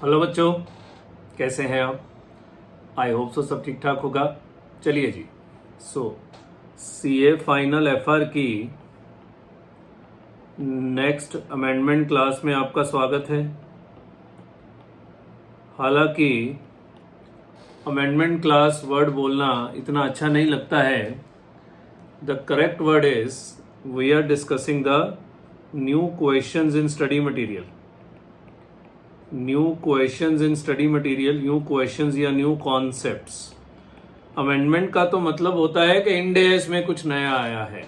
Hello बच्चों, कैसे हैं आप? आई होप सो सब ठीक ठाक होगा। चलिए जी। सीए फाइनल एफआर की नेक्स्ट अमेंडमेंट क्लास में आपका स्वागत है। हालांकि अमेंडमेंट क्लास वर्ड बोलना इतना अच्छा नहीं लगता है। The correct word is we are discussing the new questions in study material. New questions in study material, new questions या न्यू कॉन्सेप्ट्स। अमेंडमेंट का तो मतलब होता है कि इंड एएस में कुछ नया आया है।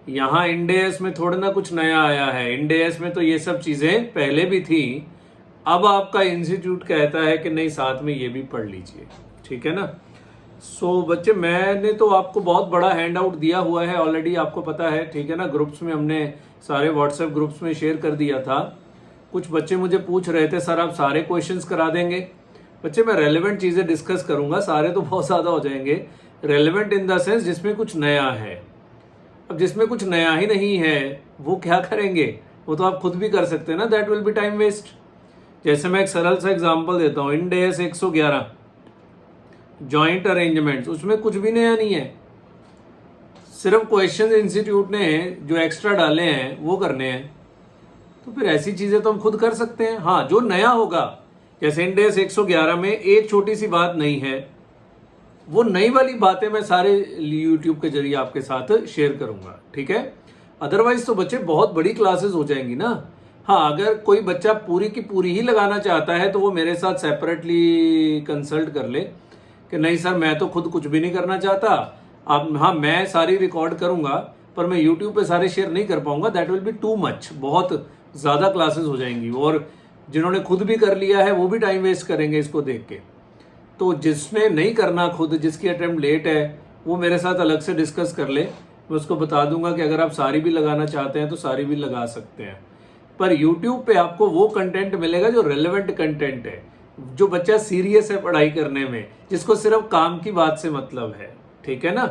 यहाँ इंड एएस में थोड़ा ना कुछ नया आया है। इंड एएस में तो ये सब चीजें पहले भी थी। अब आपका इंस्टीट्यूट कहता है कि नहीं, साथ में ये भी पढ़ लीजिए। ठीक है ना? बच्चे, मैंने तो आपको बहुत बड़ा हैंड आउट दिया हुआ है ऑलरेडी, आपको पता है। ठीक है ना? ग्रुप्स में हमने सारे व्हाट्सएप ग्रुप्स में शेयर कर दिया था। कुछ बच्चे मुझे पूछ रहे थे, सर आप सारे क्वेश्चंस करा देंगे? बच्चे, मैं रेलेवेंट चीजें डिस्कस करूंगा, सारे तो बहुत ज्यादा हो जाएंगे। रेलेवेंट इन द सेंस जिसमें कुछ नया है। अब जिसमें कुछ नया ही नहीं है वो क्या करेंगे? वो तो आप खुद भी कर सकते हैं ना। That will be time waste. जैसे मैं एक सरल सा एग्जांपल देता हूं, इंड एएस 111 जॉइंट अरेंजमेंट्स, उसमें कुछ भी नया नहीं है। सिर्फ क्वेश्चन इंस्टीट्यूट ने जो एक्स्ट्रा डाले हैं वो करने हैं। तो फिर ऐसी चीजें तो हम खुद कर सकते हैं। हाँ, जो नया होगा, जैसे इंड एएस 111 में एक छोटी सी बात नहीं है, वो नई वाली बातें मैं सारे यूट्यूब के जरिए आपके साथ शेयर करूंगा। ठीक है? अदरवाइज तो बच्चे बहुत बड़ी क्लासेस हो जाएंगी ना। हाँ, अगर कोई बच्चा पूरी की पूरी ही लगाना चाहता है तो वो मेरे साथ सेपरेटली कंसल्ट कर ले कि नहीं सर, मैं तो खुद कुछ भी नहीं करना चाहता। आप, हाँ, मैं सारी रिकॉर्ड करूंगा पर मैं यूट्यूब पे सारे शेयर नहीं कर पाऊंगा। That will B too much, बहुत ज्यादा क्लासेस हो जाएंगी और जिन्होंने खुद भी कर लिया है वो भी टाइम वेस्ट करेंगे इसको देख के। तो जिसने नहीं करना खुद, जिसकी अटेम्प्ट लेट है, वो मेरे साथ अलग से डिस्कस कर ले। मैं उसको बता दूंगा कि अगर आप सारी भी लगाना चाहते हैं तो सारी भी लगा सकते हैं। पर यूट्यूब पे आपको वो कंटेंट मिलेगा जो रेलेवेंट कंटेंट है, जो बच्चा सीरियस है पढ़ाई करने में, जिसको सिर्फ काम की बात से मतलब है। ठीक है ना?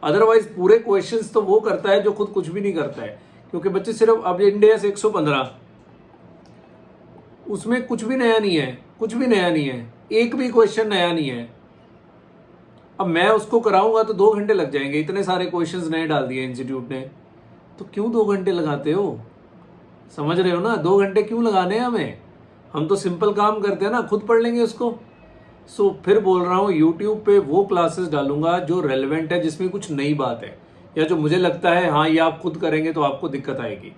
अदरवाइज पूरे क्वेश्चंस तो वो करता है जो खुद कुछ भी नहीं करता है। क्योंकि बच्चे सिर्फ, अब इंड एएस 115 उसमें कुछ भी नया नहीं है, कुछ भी नया नहीं है, एक भी क्वेश्चन नया नहीं है। अब मैं उसको कराऊंगा तो 2 घंटे लग जाएंगे। इतने सारे क्वेश्चंस नए डाल दिए इंस्टीट्यूट ने, तो क्यों 2 घंटे लगाते हो? समझ रहे हो ना? 2 घंटे क्यों लगाने हैं हमें? हम तो सिंपल काम करते हैं ना, खुद पढ़ लेंगे उसको। फिर बोल रहा हूं, यूट्यूब पे वो क्लासेस डालूंगा जो रेलेवेंट है, जिसमें कुछ नई बात है, या जो मुझे लगता है हाँ ये आप खुद करेंगे तो आपको दिक्कत आएगी।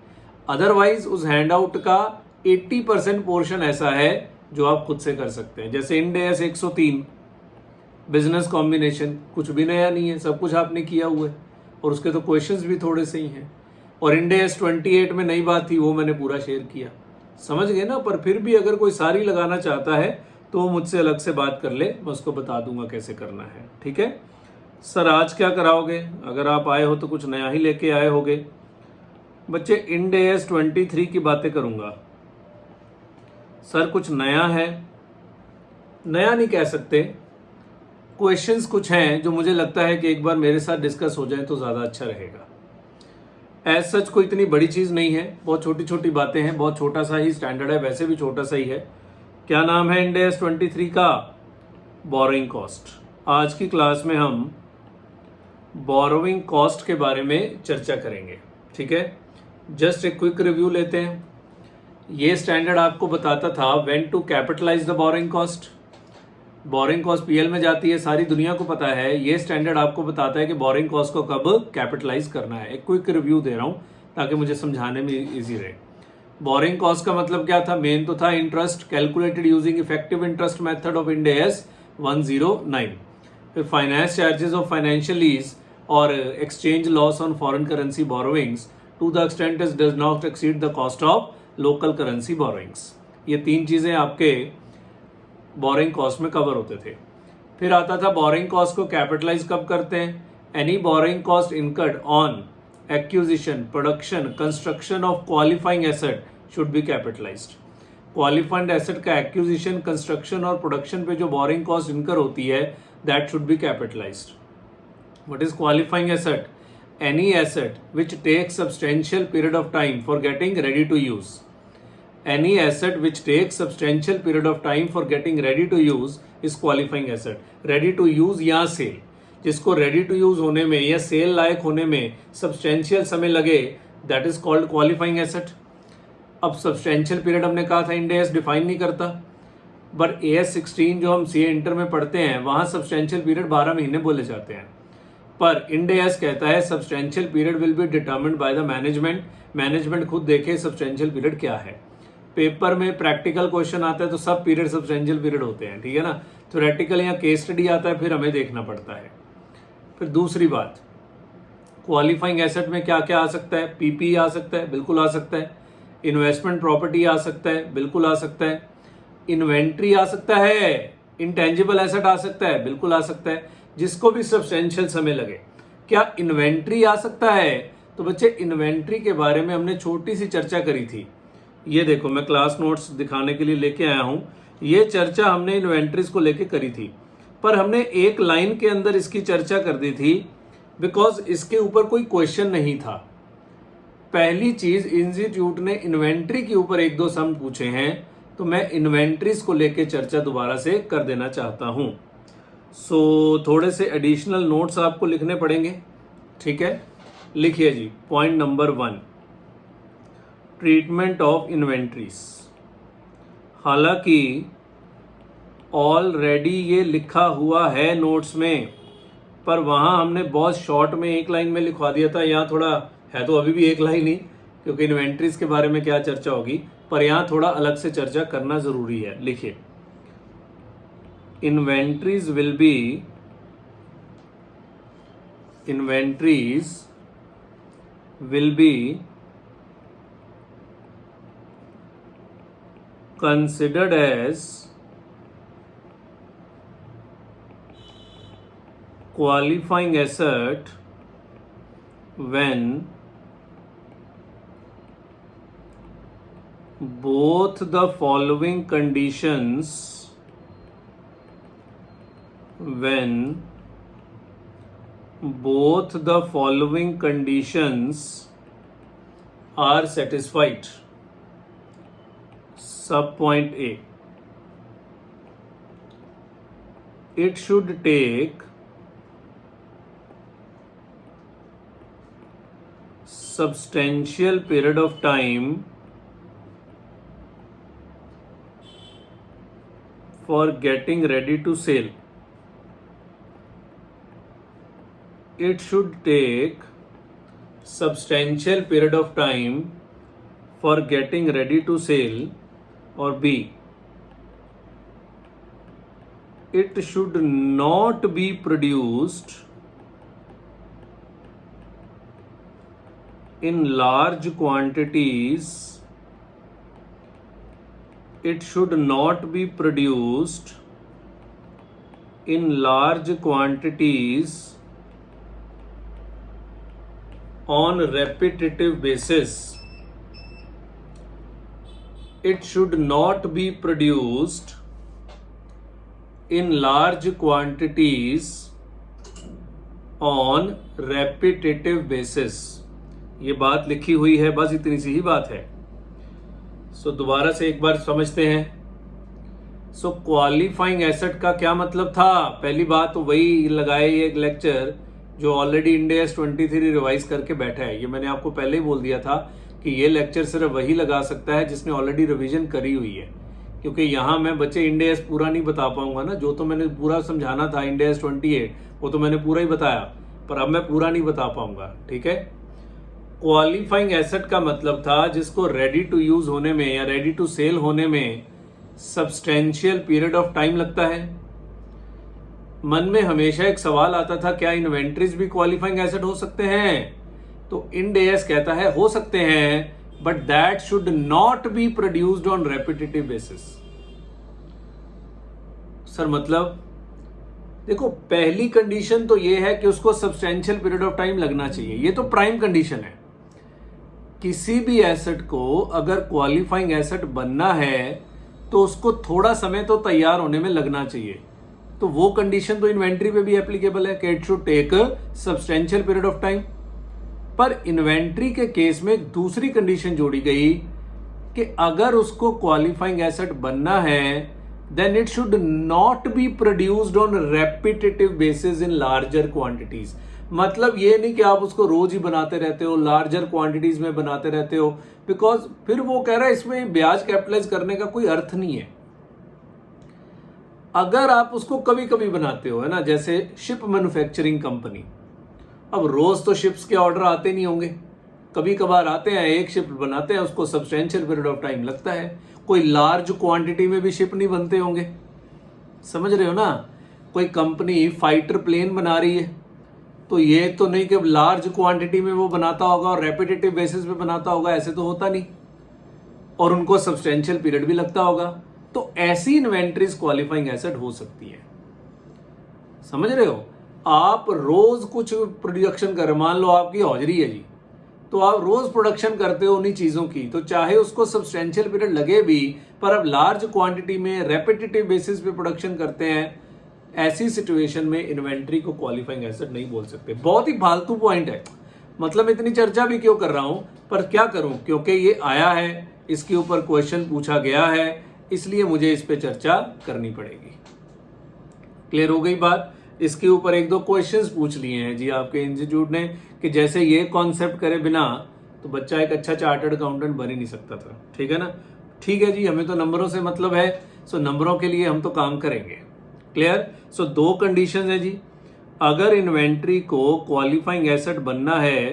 अदरवाइज उस हैंड आउट का 80% पोर्शन ऐसा है जो आप खुद से कर सकते हैं। जैसे इंड एएस 103 बिजनेस कॉम्बिनेशन, कुछ भी नया नहीं है, सब कुछ आपने किया हुआ है और उसके तो क्वेश्चंस भी थोड़े से ही हैं। और इंड एएस 28 में नई बात थी, वो मैंने पूरा शेयर किया। समझ गए ना? पर फिर भी अगर कोई सारी लगाना चाहता है तो वो मुझसे अलग से बात कर ले, मैं उसको बता दूंगा कैसे करना है। ठीक है सर? आज क्या कराओगे? अगर आप आए हो तो कुछ नया ही लेके आए होगे। बच्चे, इंड एएस 23 की बातें करूंगा। सर कुछ नया है? नया नहीं कह सकते, क्वेश्चंस कुछ हैं जो मुझे लगता है कि एक बार मेरे साथ डिस्कस हो जाए तो ज्यादा अच्छा रहेगा। एज सच कोई इतनी बड़ी चीज नहीं है, बहुत छोटी छोटी बातें हैं, बहुत छोटा सा ही स्टैंडर्ड है, वैसे भी छोटा सा ही है। क्या नाम है इंड एएस 23 का? Borrowing cost. आज की क्लास में हम बोरोइंग कॉस्ट के बारे में चर्चा करेंगे। ठीक है? जस्ट एक क्विक रिव्यू लेते हैं। ये स्टैंडर्ड आपको बताता था when to capitalise the borrowing cost. Borrowing cost PL में जाती है, सारी दुनिया को पता है। ये स्टैंडर्ड आपको बताता है कि बोरोइंग कॉस्ट को कब कैपिटलाइज करना है। एक क्विक रिव्यू दे रहा हूं ताकि मुझे समझाने में इजी रहे। बोरोइंग कॉस्ट का मतलब क्या था? मेन तो था interest calculated using effective interest method of Ind AS 109। फिर finance charges of financial lease और exchange loss on foreign currency borrowings to the extent it does not exceed the cost of local currency borrowings. ये 3 चीजें आपके borrowing cost में cover होते थे। फिर आता था बोरोइंग कॉस्ट को कैपिटलाइज कब करते हैं? Any borrowing cost incurred on acquisition, production, construction of qualifying asset should be capitalised. Qualified asset का एक्विजिशन, कंस्ट्रक्शन और प्रोडक्शन पे जो बोरोइंग कॉस्ट इनकर होती है, that should be capitalised. What is qualifying asset? Any asset which takes substantial period of time for getting ready to use. Any asset which take substantial period of time for getting ready to use is qualifying asset. Ready to use या cell, जिसको ready to use होने में या cell लायक होने में substantial समय लगे, that is called qualifying asset. अब सब्सटेंशियल पीरियड हमने कहा था इंड एस डिफाइन नहीं करता, बट AS 16 जो हम CA इंटर में पढ़ते हैं वहां सब्सटेंशियल पीरियड 12 महीने बोले जाते हैं, पर इंड AS कहता है substantial period will be determined by the management. Management खुद देखे सब्सटेंशियल पीरियड क्या है। पेपर में प्रैक्टिकल क्वेश्चन आता है तो सब पीरियड सब्सटेंशियल पीरियड होते हैं, ठीक है ना। थ्योरेटिकल या केस स्टडी आता है फिर हमें देखना पड़ता है। फिर दूसरी बात, क्वालिफाइंग एसेट में क्या क्या आ सकता है? PPE आ सकता है, बिल्कुल आ सकता है। इन्वेस्टमेंट प्रॉपर्टी आ सकता है, बिल्कुल आ सकता है। इन्वेंट्री आ सकता है, इंटेंजिबल एसेट आ सकता है, बिल्कुल आ सकता है, जिसको भी सब्सटेंशियल समय लगे। क्या इन्वेंट्री आ सकता है? तो बच्चे इन्वेंट्री के बारे में हमने छोटी सी चर्चा करी थी। ये देखो मैं क्लास नोट्स दिखाने के लिए लेके आया हूं। ये चर्चा हमने इन्वेंट्रीज को लेके करी थी, पर हमने एक लाइन के अंदर इसकी चर्चा कर दी थी बिकॉज इसके ऊपर कोई क्वेश्चन नहीं था। पहली चीज, इंस्टीट्यूट ने इन्वेंट्री के ऊपर 1-2 सम पूछे हैं, तो मैं इन्वेंट्रीज को लेके चर्चा दोबारा से कर देना चाहता हूं। सो थोड़े से एडिशनल नोट्स आपको लिखने पड़ेंगे, ठीक है। लिखिए जी, point number 1, treatment of inventories. हालांकि ऑलरेडी ये लिखा हुआ है नोट्स में, पर वहां हमने बहुत शॉर्ट में एक लाइन में लिखवा दिया था। यहाँ थोड़ा है तो अभी भी एक लाइन ही, क्योंकि इन्वेंट्रीज के बारे में क्या चर्चा होगी, पर यहाँ थोड़ा अलग से चर्चा करना जरूरी है। लिखिए, inventories will be considered as qualifying asset when both the following conditions are satisfied. Sub point A, it should take substantial period of time for getting ready to sell. It should take substantial period of time for getting ready to sell. Or B, it should not be produced in large quantities. It should not be produced in large quantities on repetitive basis. It should not be produced in large quantities on repetitive basis. ये बात लिखी हुई है, बस इतनी सी ही बात है। सो दोबारा से एक बार समझते हैं। सो क्वालिफाइंग एसेट का क्या मतलब था? पहली बात तो वही लगाए, ये एक लेक्चर जो ऑलरेडी इंड AS 23 रिवाइज करके बैठा है। ये मैंने आपको पहले ही बोल दिया था कि ये लेक्चर सिर्फ वही लगा सकता है जिसने ऑलरेडी रिवीजन करी हुई है, क्योंकि यहाँ मैं बच्चे इंड AS पूरा नहीं बता पाऊंगा ना। जो तो मैंने पूरा समझाना था इंड AS 28 वो तो मैंने पूरा ही बताया, पर अब मैं पूरा नहीं बता पाऊंगा, ठीक है। क्वालिफाइंग एसेट का मतलब था जिसको रेडी टू यूज होने में या रेडी टू सेल होने में सब्सटेंशियल पीरियड ऑफ टाइम लगता है। मन में हमेशा एक सवाल आता था, क्या इन्वेंट्रीज भी क्वालिफाइंग एसेट हो सकते हैं? तो इंड AS कहता है हो सकते हैं, but that should not be produced on repetitive basis. Sir मतलब देखो, पहली कंडीशन तो ये है कि उसको सब्सटेंशियल पीरियड ऑफ टाइम लगना चाहिए, ये तो प्राइम कंडीशन है। किसी भी एसेट को अगर क्वालिफाइंग एसेट बनना है तो उसको थोड़ा समय तो तैयार होने में लगना चाहिए। तो वो कंडीशन तो इन्वेंट्री पे भी एप्लीकेबल है कि it should take substantial period of time. पर इन्वेंट्री के केस में एक दूसरी कंडीशन जोड़ी गई कि अगर उसको क्वालिफाइंग एसेट बनना है then it should not be produced on repetitive basis in larger quantities. मतलब ये नहीं कि आप उसको रोज ही बनाते रहते हो, लार्जर क्वांटिटीज में बनाते रहते हो, बिकॉज फिर वो कह रहा है इसमें ब्याज कैपिटलाइज करने का कोई अर्थ नहीं है। अगर आप उसको कभी कभी बनाते हो, है ना, जैसे शिप मैन्युफैक्चरिंग कंपनी, अब रोज तो शिप्स के ऑर्डर आते नहीं होंगे, कभी कभार आते हैं, एक शिप बनाते हैं, उसको सब्सटेंशियल पीरियड ऑफ टाइम लगता है। कोई लार्ज क्वांटिटी में भी शिप नहीं बनते होंगे, समझ रहे हो ना। कोई कंपनी फाइटर प्लेन बना रही है तो ये तो नहीं कि लार्ज क्वांटिटी में वो बनाता होगा और रेपिटेटिव बेसिस पे बनाता होगा, ऐसे तो होता नहीं, और उनको सब्सटेंशियल पीरियड भी लगता होगा। तो ऐसी इन्वेंट्रीज क्वालिफाइंग एसेट हो सकती है, समझ रहे हो। आप रोज कुछ प्रोडक्शन कर, मान लो आपकी हौजरी है जी, तो आप रोज प्रोडक्शन करते हो उन्हीं चीजों की, तो चाहे उसको सब्सटेंशियल पीरियड लगे भी, पर अब लार्ज क्वांटिटी में रेपिटेटिव बेसिस पे प्रोडक्शन करते हैं, ऐसी सिचुएशन में इन्वेंट्री को क्वालिफाइंग एसेट नहीं बोल सकते। बहुत ही फालतू पॉइंट है, मतलब इतनी चर्चा भी क्यों कर रहा हूं, पर क्या करूं, क्योंकि ये आया है, इसके ऊपर क्वेश्चन पूछा गया है, इसलिए मुझे इस पे चर्चा करनी पड़ेगी। क्लियर हो गई बात। इसके ऊपर एक दो क्वेश्चंस पूछ लिए हैं जी आपके इंस्टीट्यूट ने कि जैसे ये कॉन्सेप्ट करे बिना तो बच्चा एक अच्छा चार्टर्ड अकाउंटेंट बन ही नहीं सकता था, ठीक है ना। ठीक है जी, हमें तो नंबरों से मतलब है, सो नंबरों के लिए हम तो काम करेंगे। क्लियर। सो दो कंडीशन है जी, अगर इन्वेंट्री को क्वालिफाइंग एसेट बनना है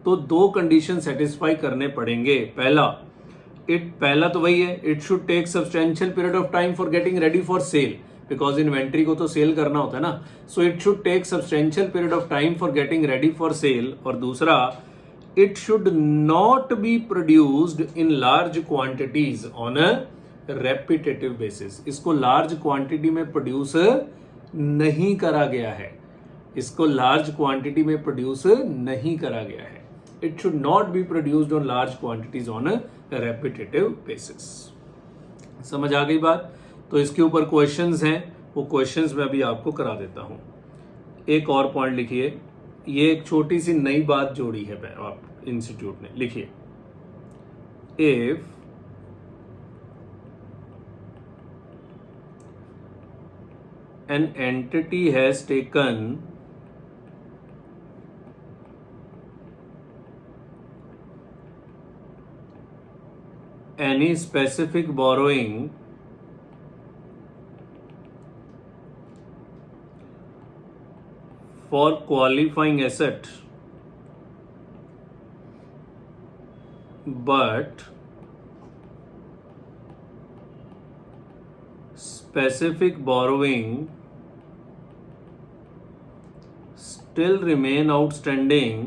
तो दो कंडीशन सेटिस्फाई करने पड़ेंगे। पहला तो वही है, it should take substantial period of time for getting ready for sale, because inventory को तो सेल करना होता है ना, so it should take substantial period of time for getting ready for sale. और दूसरा, it should not be produced in large quantities on a repetitive basis. इसको large quantity में प्रोड्यूस नहीं करा गया है, इसको लार्ज क्वांटिटी में प्रोड्यूस नहीं करा गया है। It should not be produced on large quantities on a repetitive basis. समझ आ गई बात। तो इसके ऊपर क्वेश्चंस हैं, वो क्वेश्चंस मैं अभी आपको करा देता हूं। एक और पॉइंट लिखिए, ये एक छोटी सी नई बात जोड़ी है आप इंस्टीट्यूट ने, लिखिए, if an entity has taken any specific borrowing for qualifying asset but specific borrowing still remain outstanding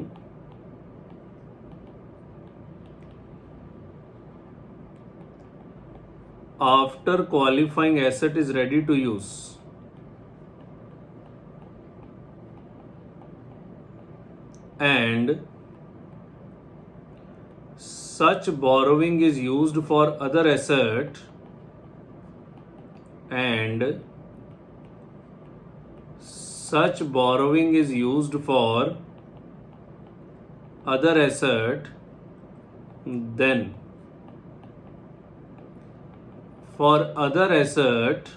after qualifying asset is ready to use, and such borrowing is used for other asset, and such borrowing is used for other asset, then for other asset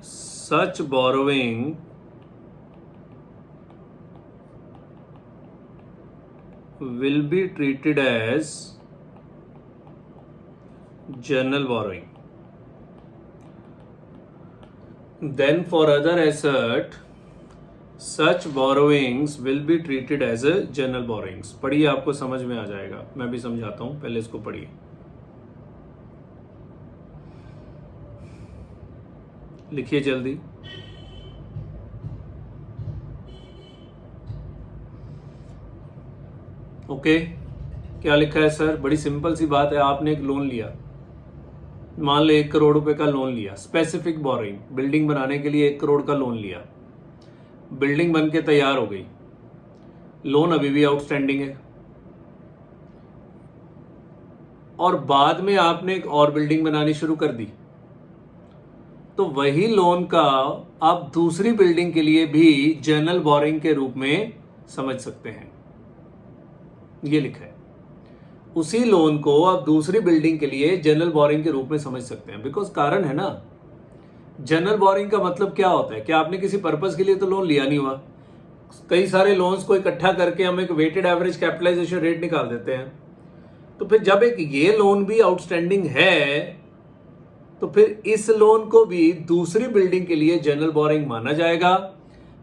such borrowing will be treated as general borrowing. Then for other asset such borrowings will be treated as a general borrowings. पढ़िए, आपको समझ में आ जाएगा, मैं भी समझाता हूं, पहले इसको पढ़िए। लिखिए जल्दी। ओके, क्या लिखा है सर? बड़ी सिंपल सी बात है, आपने एक लोन लिया, मान लो 1 करोड़ रुपए का लोन लिया, स्पेसिफिक बोरिंग, बिल्डिंग बनाने के लिए 1 करोड़ का लोन लिया, बिल्डिंग बन के तैयार हो गई, लोन अभी भी आउटस्टैंडिंग है, और बाद में आपने एक और बिल्डिंग बनानी शुरू कर दी, तो वही लोन का आप दूसरी बिल्डिंग के लिए भी जनरल बोरिंग के रूप में समझ सकते हैं। ये लिखा है, उसी लोन को आप दूसरी बिल्डिंग के लिए जनरल बोरिंग के रूप में समझ सकते हैं। बिकॉज कारण है ना, जनरल बोरिंग का मतलब क्या होता है कि आपने किसी पर्पस के लिए तो लोन लिया नहीं हुआ। कई सारे लोन्स को इकट्ठा करके हम एक वेटेड एवरेज कैपिटलाइजेशन रेट निकाल देते हैं। तो फिर जब एक ये लोन भी आउटस्टैंडिंग है तो फिर इस लोन को भी दूसरी बिल्डिंग के लिए जनरल बोरिंग माना जाएगा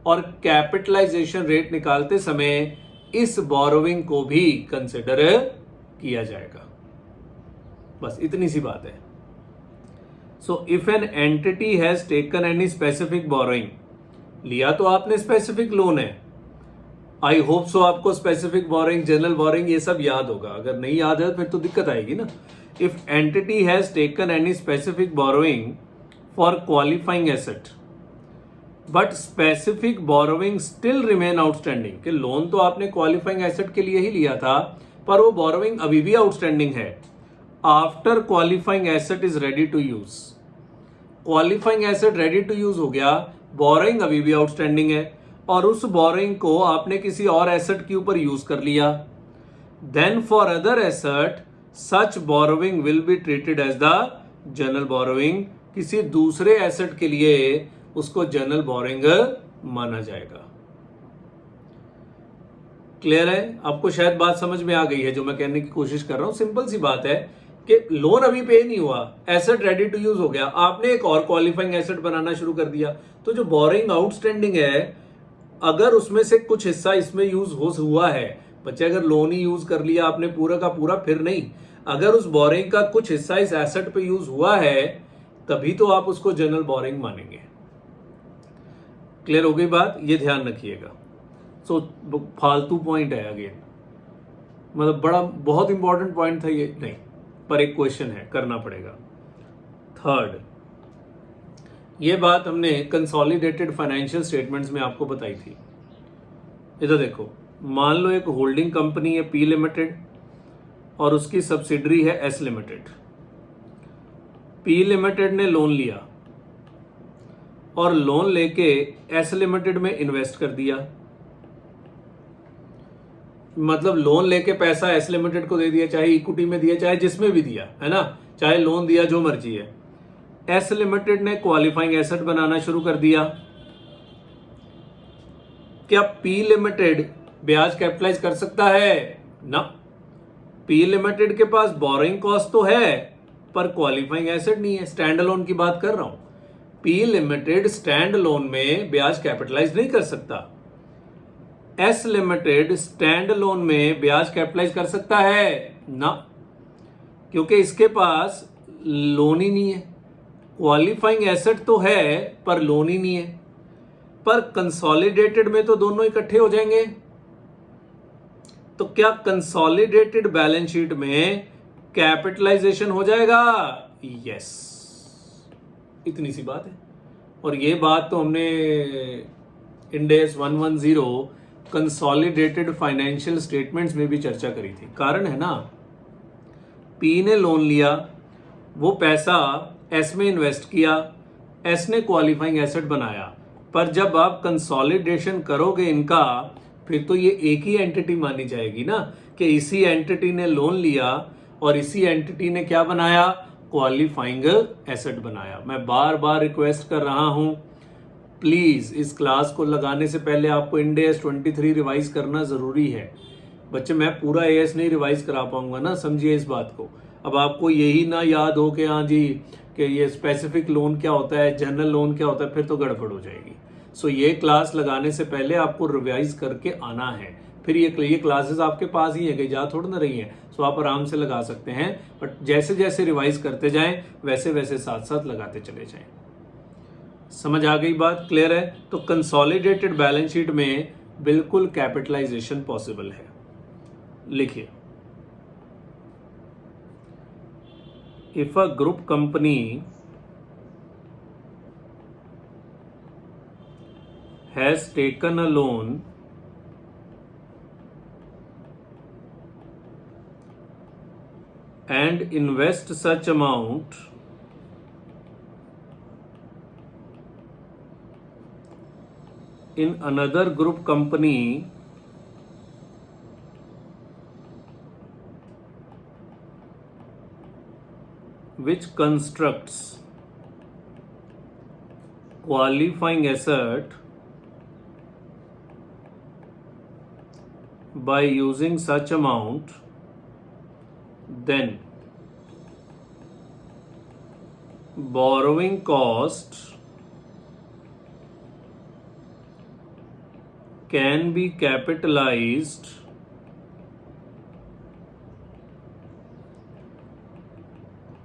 और कैपिटलाइजेशन रेट निकालते समय इस बोरोविंग को भी कंसिडर किया जाएगा। बस इतनी सी बात है। So if an entity has taken any specific borrowing, लिया तो आपने स्पेसिफिक लोन है। आई होप सो आपको स्पेसिफिक बोरोइंग, जनरल बोरोइंग ये सब याद होगा। अगर नहीं याद है फिर तो दिक्कत आएगी ना। If entity has taken any specific borrowing for qualifying asset but specific borrowing still remain outstanding, कि लोन तो आपने क्वालिफाइंग एसेट के लिए ही लिया था पर वो बोरोइंग अभी भी आउटस्टैंडिंग है। After qualifying asset is ready to use, qualifying asset ready to use हो गया, बोरोइंग अभी भी आउटस्टैंडिंग है और उस बोरोइंग को आपने किसी और एसेट के ऊपर यूज कर लिया। Then for other asset such borrowing will be treated as the general borrowing, किसी दूसरे एसेट के लिए उसको जनरल बोरोइंग माना जाएगा। क्लियर है? आपको शायद बात समझ में आ गई है जो मैं कहने की कोशिश कर रहा हूं। सिंपल सी बात है कि लोन अभी पे नहीं हुआ, एसेट रेडी टू यूज हो गया, आपने एक और क्वालिफाइंग एसेट बनाना शुरू कर दिया, तो जो बोरोइंग आउटस्टैंडिंग है अगर उसमें से कुछ हिस्सा इसमें यूज हुआ है, बच्चे अगर लोन ही यूज कर लिया आपने पूरा का पूरा फिर नहीं, अगर उस बोरोइंग का कुछ हिस्सा इस एसेट पे यूज हुआ है तभी तो आप उसको जनरल बोरोइंग मानेंगे। क्लियर हो गई बात? ये ध्यान रखिएगा। सो फालतू पॉइंट है अगेन, मतलब बड़ा बहुत इंपॉर्टेंट पॉइंट था ये नहीं, पर एक क्वेश्चन है करना पड़ेगा। थर्ड, ये बात हमने कंसोलिडेटेड फाइनेंशियल स्टेटमेंट्स में आपको बताई थी। इधर देखो, मान लो एक होल्डिंग कंपनी है पी लिमिटेड और उसकी सब्सिडरी है एस लिमिटेड। पी लिमिटेड ने लोन लिया और लोन लेके एस लिमिटेड में इन्वेस्ट कर दिया, मतलब लोन लेके पैसा एस लिमिटेड को दे दिया, चाहे इक्विटी में दिया चाहे जिसमें भी दिया है ना, चाहे लोन दिया, जो मर्जी है। एस लिमिटेड ने क्वालिफाइंग एसेट बनाना शुरू कर दिया। क्या पी लिमिटेड ब्याज कैपिटलाइज कर सकता है? ना, पी लिमिटेड के पास बोरोइंग कॉस्ट तो है पर क्वालिफाइंग एसेट नहीं है। स्टैंड अलोन की बात कर रहा हूं। पी लिमिटेड स्टैंड लोन में ब्याज कैपिटलाइज नहीं कर सकता। एस लिमिटेड स्टैंड लोन में ब्याज कैपिटलाइज कर सकता है? ना, क्योंकि इसके पास लोन ही नहीं है। क्वालिफाइंग एसेट तो है पर लोन ही नहीं है। पर कंसोलिडेटेड में तो दोनों इकट्ठे हो जाएंगे। तो क्या कंसोलिडेटेड बैलेंस शीट में कैपिटलाइजेशन हो जाएगा? यस, इतनी सी बात है। और ये बात तो हमने Ind AS 110 consolidated financial statements में भी चर्चा करी थी। कारण है ना, पी ने लोन लिया, वो पैसा एस में इन्वेस्ट किया, एस ने क्वालिफाइंग एसेट बनाया, पर जब आप कंसोलिडेशन करोगे इनका फिर तो ये एक ही एंटिटी मानी जाएगी ना, कि इसी एंटिटी ने लोन लिया और इसी एंटिटी ने क्या बनाया? क्वालिफाइंग एसेट बनाया। मैं बार बार रिक्वेस्ट कर रहा हूं, प्लीज इस क्लास को लगाने से पहले आपको इंड AS 23 रिवाइज करना जरूरी है। बच्चे मैं पूरा AS नहीं रिवाइज करा पाऊंगा ना, समझिए इस बात को। अब आपको यही ना याद हो कि हाँ जी कि ये स्पेसिफिक लोन क्या होता है, जनरल लोन क्या होता है, फिर तो गड़बड़ हो जाएगी। सो ये क्लास लगाने से पहले आपको रिवाइज करके आना है। फिर ये क्लासेस आपके पास ही है, कहीं जा थोड़ा ना रही है। सो आप आराम से लगा सकते हैं, बट जैसे जैसे रिवाइज करते जाएं वैसे वैसे साथ साथ लगाते चले जाएं। समझ आ गई बात? क्लियर है? तो कंसोलिडेटेड बैलेंस शीट में बिल्कुल कैपिटलाइजेशन पॉसिबल है। लिखिए, if a group company has taken a loan and invest such amount in another group company which constructs qualifying asset by using such amount, then borrowing cost can be capitalized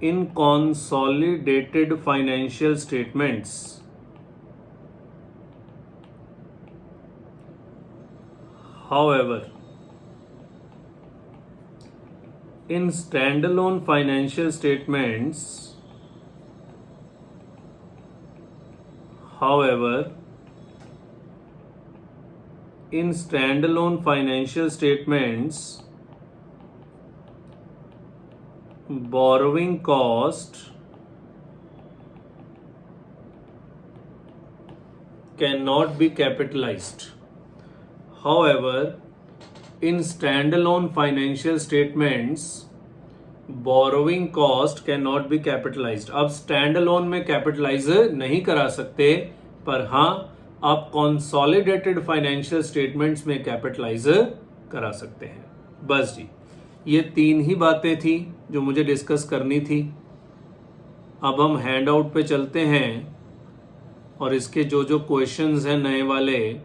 in consolidated financial statements. However, in standalone financial statements, borrowing cost cannot be capitalized. However, in standalone financial statements, borrowing cost cannot be capitalized. अब standalone में capitalize नहीं करा सकते, पर हाँ आप consolidated financial statements में capitalize करा सकते हैं. बस जी, ये 3 ही बातें थी जो मुझे डिस्कस करनी थी. अब हम हैंड आउट पे चलते हैं और इसके जो जो क्वेश्चंस हैं नए वाले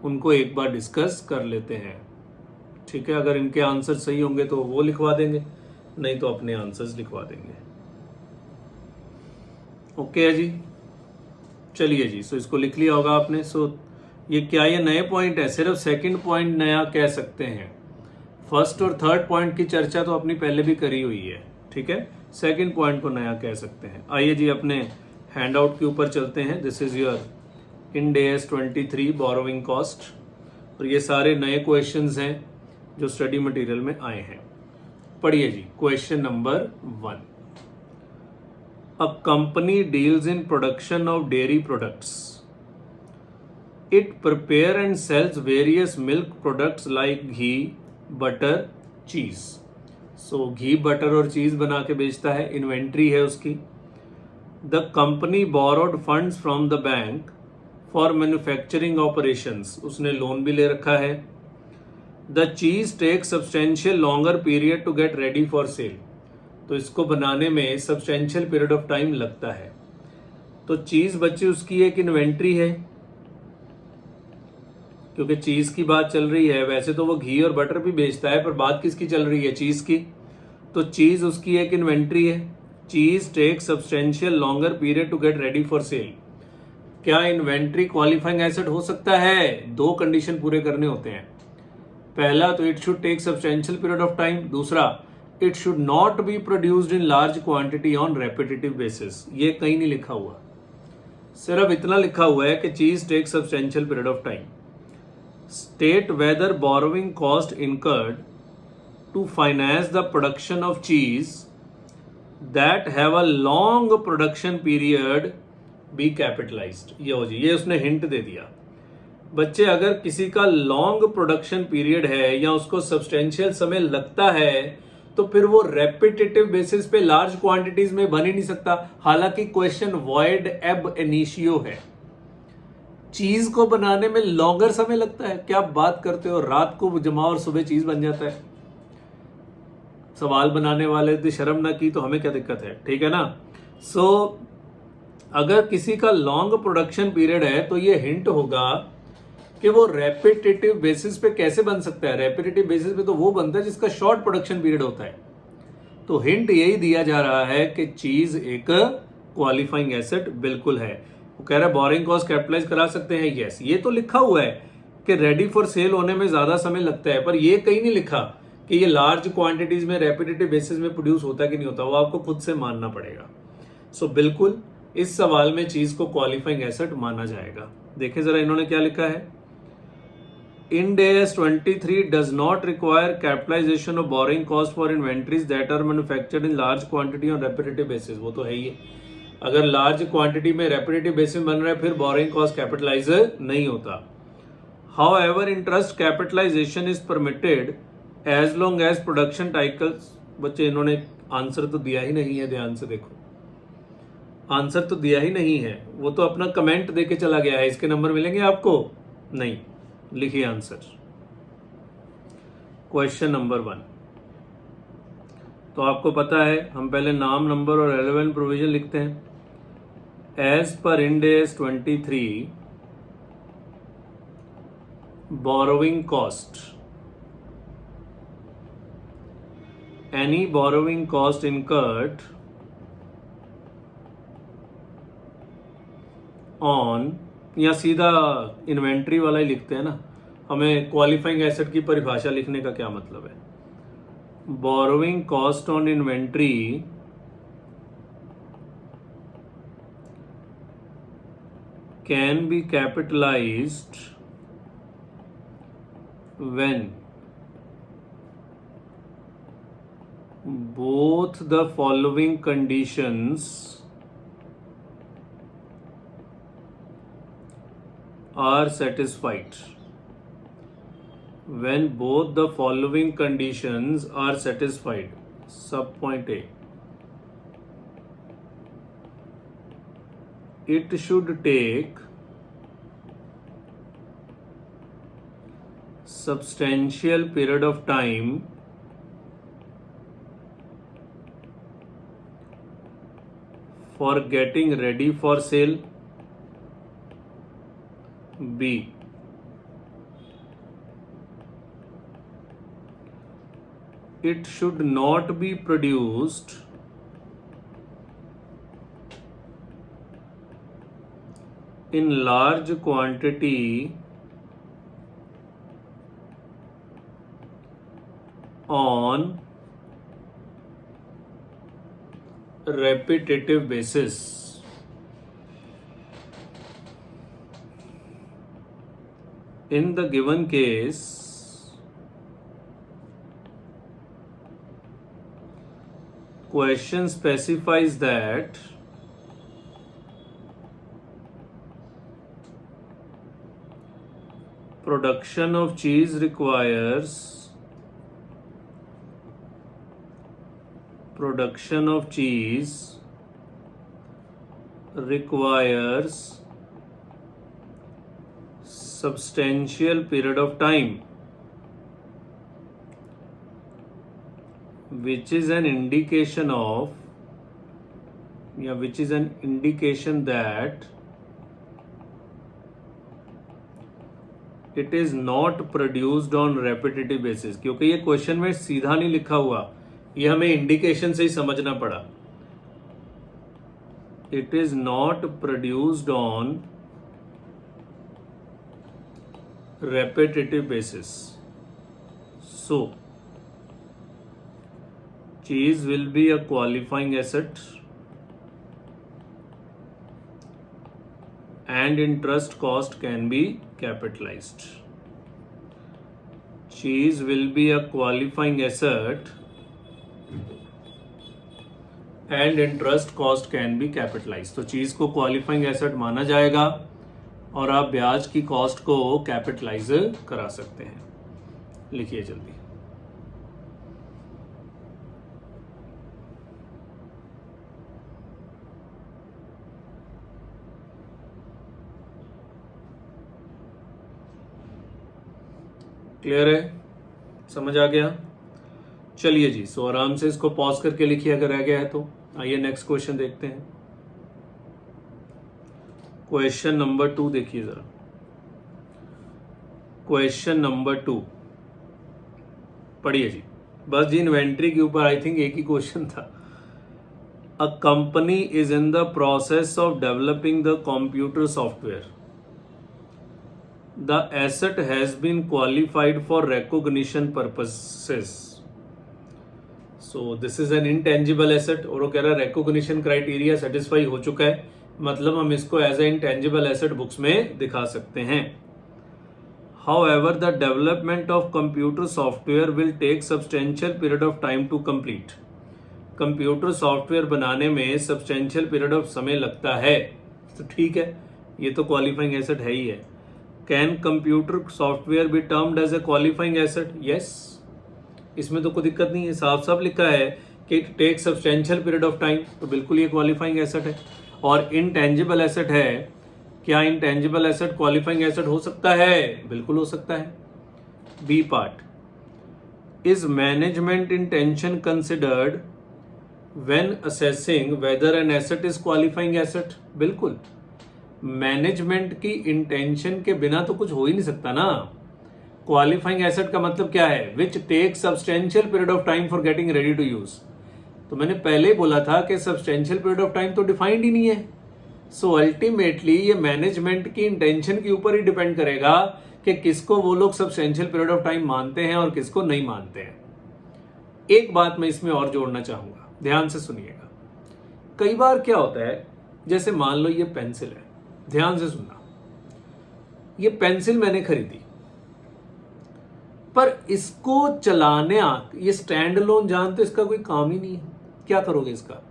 उनको एक बार डिस्कस कर लेते हैं. ठीक है, अगर इनके आंसर सही होंगे तो वो लिखवा देंगे, नहीं तो अपने आंसर्स लिखवा देंगे. ओके है जी, चलिए जी. सो इसको लिख लिया होगा आपने. सो ये क्या, ये नए पॉइंट है, सिर्फ सेकंड पॉइंट नया कह सकते हैं. फर्स्ट और थर्ड पॉइंट की चर्चा तो अपनी पहले भी करी हुई है. ठीक है, सेकंड पॉइंट को नया कह सकते हैं. आइए जी अपने हैंड आउट के ऊपर चलते हैं. This is your Ind AS 23 borrowing cost, और ये सारे नए क्वेश्चंस हैं जो स्टडी मटेरियल में आए हैं. पढ़िए जी. Question number 1. A company deals in production of dairy products. It prepare and sales various milk products like ghee, butter, cheese. So ghee, butter और चीज बना के बेचता है. इन्वेंट्री है उसकी. The company borrowed funds from the bank for manufacturing operations. उसने loan भी ले रखा है. The cheese take substantial longer period to get ready for sale. तो इसको बनाने में सब्सटेंशियल पीरियड ऑफ टाइम लगता है. तो चीज बच्ची उसकी एक इन्वेंट्री है, क्योंकि चीज की बात चल रही है. वैसे तो वो घी और बटर भी बेचता है, पर बात किसकी चल रही है, चीज की. तो चीज उसकी एक इन्वेंट्री है. Cheese take substantial longer period to get ready for sale. क्या इन्वेंट्री क्वालिफाइंग एसेट हो सकता है? 2 कंडीशन पूरे करने होते हैं. पहला तो it should take substantial period of time. दूसरा, it should not be produced in large quantity on repetitive basis. ये कहीं नहीं लिखा हुआ, सिर्फ इतना लिखा हुआ है कि cheese take substantial period of time. State whether borrowing cost incurred to finance the production of cheese that have a long production period be capitalized. ये हो जी, ये उसने हिंट दे दिया. बच्चे, अगर किसी का लॉन्ग प्रोडक्शन पीरियड है या उसको सब्सटेंशियल समय लगता है तो फिर वो रेपिटेटिव बेसिस पे लार्ज क्वांटिटीज में बन ही नहीं सकता. हालांकि क्वेश्चन वॉइड एब इनिशियो है. चीज को बनाने में लॉन्गर समय लगता है? क्या बात करते हो, रात को जमाओ और सुबह चीज बन जाता है. सवाल बनाने वाले ने शर्म ना की तो हमें क्या दिक्कत है. ठीक है ना. सो अगर किसी का लॉन्ग प्रोडक्शन पीरियड है तो ये हिंट होगा कि वो रेपिटेटिव बेसिस पे कैसे बन सकता है. रेपिटेटिव बेसिस पे तो वो बनता है जिसका शॉर्ट प्रोडक्शन पीरियड होता है. तो हिंट यही दिया जा रहा है कि चीज एक क्वालिफाइंग एसेट बिल्कुल है. वो कह रहा है बोरिंग कॉस्ट कैपिटलाइज करा सकते हैं. यस, ये तो लिखा हुआ है कि रेडी फॉर सेल होने में ज्यादा समय लगता है, पर ये कहीं नहीं लिखा कि ये लार्ज क्वांटिटीज में रेपिटेटिव बेसिस में प्रोड्यूस होता है कि नहीं होता. वो आपको खुद से मानना पड़ेगा. सो बिल्कुल इस सवाल में चीज को क्वालिफाइंग एसेट माना जाएगा. देखिए जरा इन्होंने क्या लिखा है. Ind AS 23 does not require capitalization of borrowing cost for inventories that are manufactured in large quantity on repetitive basis. वो तो है ही. अगर लार्ज क्वांटिटी में रेपिटेटिव बेसिस बन रहा है फिर बोरिंग कॉस्ट कैपिटलाइज नहीं होता. However interest capitalisation is permitted as long as production cycles. बच्चे इन्होंने आंसर तो दिया ही नहीं है, ध्यान से देखो, आंसर तो दिया ही नहीं है, वो तो अपना कमेंट देके चला गया है। इसके नंबर मिलेंगे आपको? नहीं। लिखिए आंसर। Question number 1। तो आपको पता है हम पहले नाम, नंबर और रेलेवेंट प्रोविजन लिखते हैं। As per Ind AS 23 borrowing cost, any borrowing cost incurred on, या सीधा इन्वेंट्री वाला ही लिखते हैं ना, हमें क्वालिफाइंग एसेट की परिभाषा लिखने का क्या मतलब है। Borrowing cost on inventory can be capitalised when both the following conditions are satisfied. When both the following conditions are satisfied. Sub point A. It should take substantial period of time for getting ready for sale. B. It should not be produced in large quantity on repetitive basis. In the given case, question specifies that production of cheese requires substantial period of time, which is an indication that it is not produced on repetitive basis. क्योंकि ये question में सीधा नहीं लिखा हुआ, ये हमें indication से ही समझना पड़ा। It is not produced on repetitive basis. So, cheese will be a qualifying asset and interest cost can be capitalized. Cheese will be a qualifying asset and interest cost can be capitalise. तो cheese को qualifying asset माना जाएगा और आप ब्याज की cost को capitalise करा सकते हैं। लिखिए जल्दी। क्लियर है? समझ आ गया? चलिए जी, सो आराम से इसको पॉज करके लिखिए अगर रह गया है तो। आइए नेक्स्ट क्वेश्चन देखते हैं। क्वेश्चन नंबर 2 देखिए जरा। क्वेश्चन नंबर 2 पढ़िए जी। बस जी इन्वेंट्री के ऊपर आई थिंक एक ही क्वेश्चन था। A company is in the process of developing the computer software. The asset has been qualified for recognition purposes. So this is an intangible asset और वो कह रहा है रिकॉग्निशन क्राइटेरिया सेटिस्फाई हो चुका है, मतलब हम इसको as a intangible asset books में दिखा सकते हैं। However, the development of computer software will take substantial period of time to complete. Computer software बनाने में सब्सटेंशियल पीरियड ऑफ समय लगता है, तो ठीक है, ये तो क्वालिफाइंग एसेट है ही है। Can computer software be termed as a qualifying asset? Yes, इसमें तो कोई दिक्कत नहीं है, साफ साफ लिखा है कि take substantial period of time, तो बिल्कुल ये क्वालिफाइंग एसेट है। और इनटेंजिबल एसेट है, क्या इनटेंजिबल एसेट क्वालिफाइंग एसेट हो सकता है? बिल्कुल हो सकता है। B part, is management intention considered when assessing whether an asset is qualifying asset? बिल्कुल, मैनेजमेंट की इंटेंशन के बिना तो कुछ हो ही नहीं सकता ना। क्वालिफाइंग एसेट का मतलब क्या है? Which take substantial period of time for getting ready to use. तो मैंने पहले ही बोला था कि सब्सटेंशियल पीरियड ऑफ टाइम तो डिफाइंड ही नहीं है। सो अल्टीमेटली ये मैनेजमेंट की इंटेंशन के ऊपर ही डिपेंड करेगा कि किसको वो लोग सब्सटेंशियल पीरियड ऑफ टाइम मानते हैं और किसको नहीं मानते हैं। एक बात मैं इसमें और जोड़ना चाहूंगा, ध्यान से सुनिएगा। कई बार क्या होता है, जैसे मान लो ये पेंसिल है, ध्यान से सुनना, ये पेंसिल मैंने खरीदी, पर इसको चलाने ये स्टैंड अलोन जान तो इसका कोई काम ही नहीं है। क्या करोगे इसका?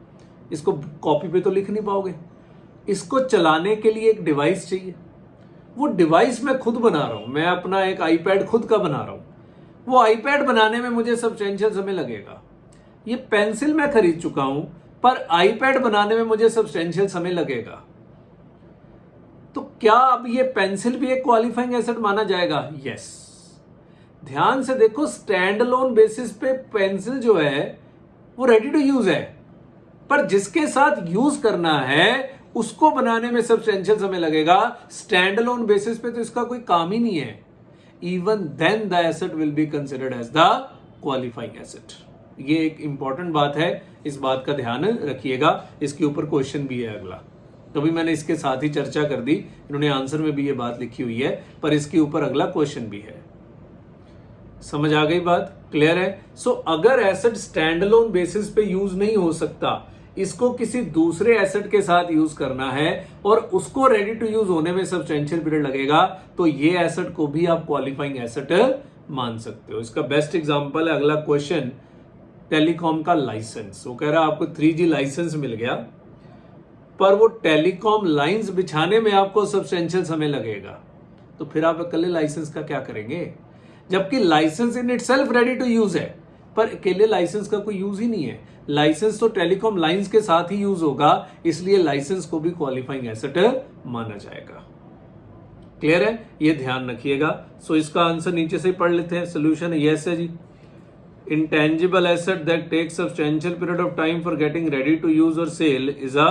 इसको कॉपी पे तो लिख नहीं पाओगे। इसको चलाने के लिए एक डिवाइस चाहिए। वो डिवाइस मैं खुद बना रहा हूं, मैं अपना एक आईपैड खुद का बना रहा हूं। वो आईपैड बनाने में मुझे सब्सटेंशियल समय लगेगा। ये पेंसिल मैं खरीद चुका हूं, पर आईपैड बनाने में मुझे सब्सटेंशियल समय लगेगा। तो क्या अब ये पेंसिल भी एक क्वालिफाइंग एसेट माना जाएगा? यस। ध्यान से देखो, स्टैंड अलोन बेसिस पे पेंसिल जो है वो रेडी टू यूज है, पर जिसके साथ यूज करना है उसको बनाने में सब्सटेंशियल समय लगेगा। स्टैंड अलोन बेसिस पे तो इसका कोई काम ही नहीं है। Even then the asset will be considered as the qualifying asset. ये एक इंपॉर्टेंट बात है, इस बात का ध्यान रखिएगा। इसके ऊपर क्वेश्चन भी है अगला, तभी मैंने इसके साथ ही चर्चा कर दी। इन्होंने आंसर में भी ये बात लिखी हुई है, पर इसके ऊपर अगला क्वेश्चन भी है। समझ आ गई बात? क्लियर है? सो अगर एसेट स्टैंड अलोन बेसिस पे यूज नहीं हो सकता, इसको किसी दूसरे एसेट के साथ यूज करना है और उसको रेडी टू यूज होने में सब्सटेंशियल पीरियड लगेगा, तो ये एसेट को भी आप क्वालिफाइंग एसेट मान सकते हो। इसका बेस्ट एग्जांपल है अगला क्वेश्चन, टेलीकॉम का लाइसेंस। वो कह रहा है आपको 3G लाइसेंस मिल गया, पर वो टेलीकॉम लाइंस बिछाने में आपको सब्सटेंशियल समय लगेगा। तो फिर आप अकेले लाइसेंस का क्या करेंगे? जबकि licence in itself ready to use है, पर अकेले लाइसेंस का कोई यूज ही नहीं है। लाइसेंस तो टेलीकॉम लाइंस के साथ ही यूज होगा, इसलिए लाइसेंस को भी क्वालिफाइंग एसेट माना जाएगा। क्लियर है? ये ध्यान रखिएगा। सो इसका आंसर नीचे से ही पढ़ लेते हैं। सोल्यूशन यस है जी। Intangible asset that takes substantial period of time for getting ready to use और sale is a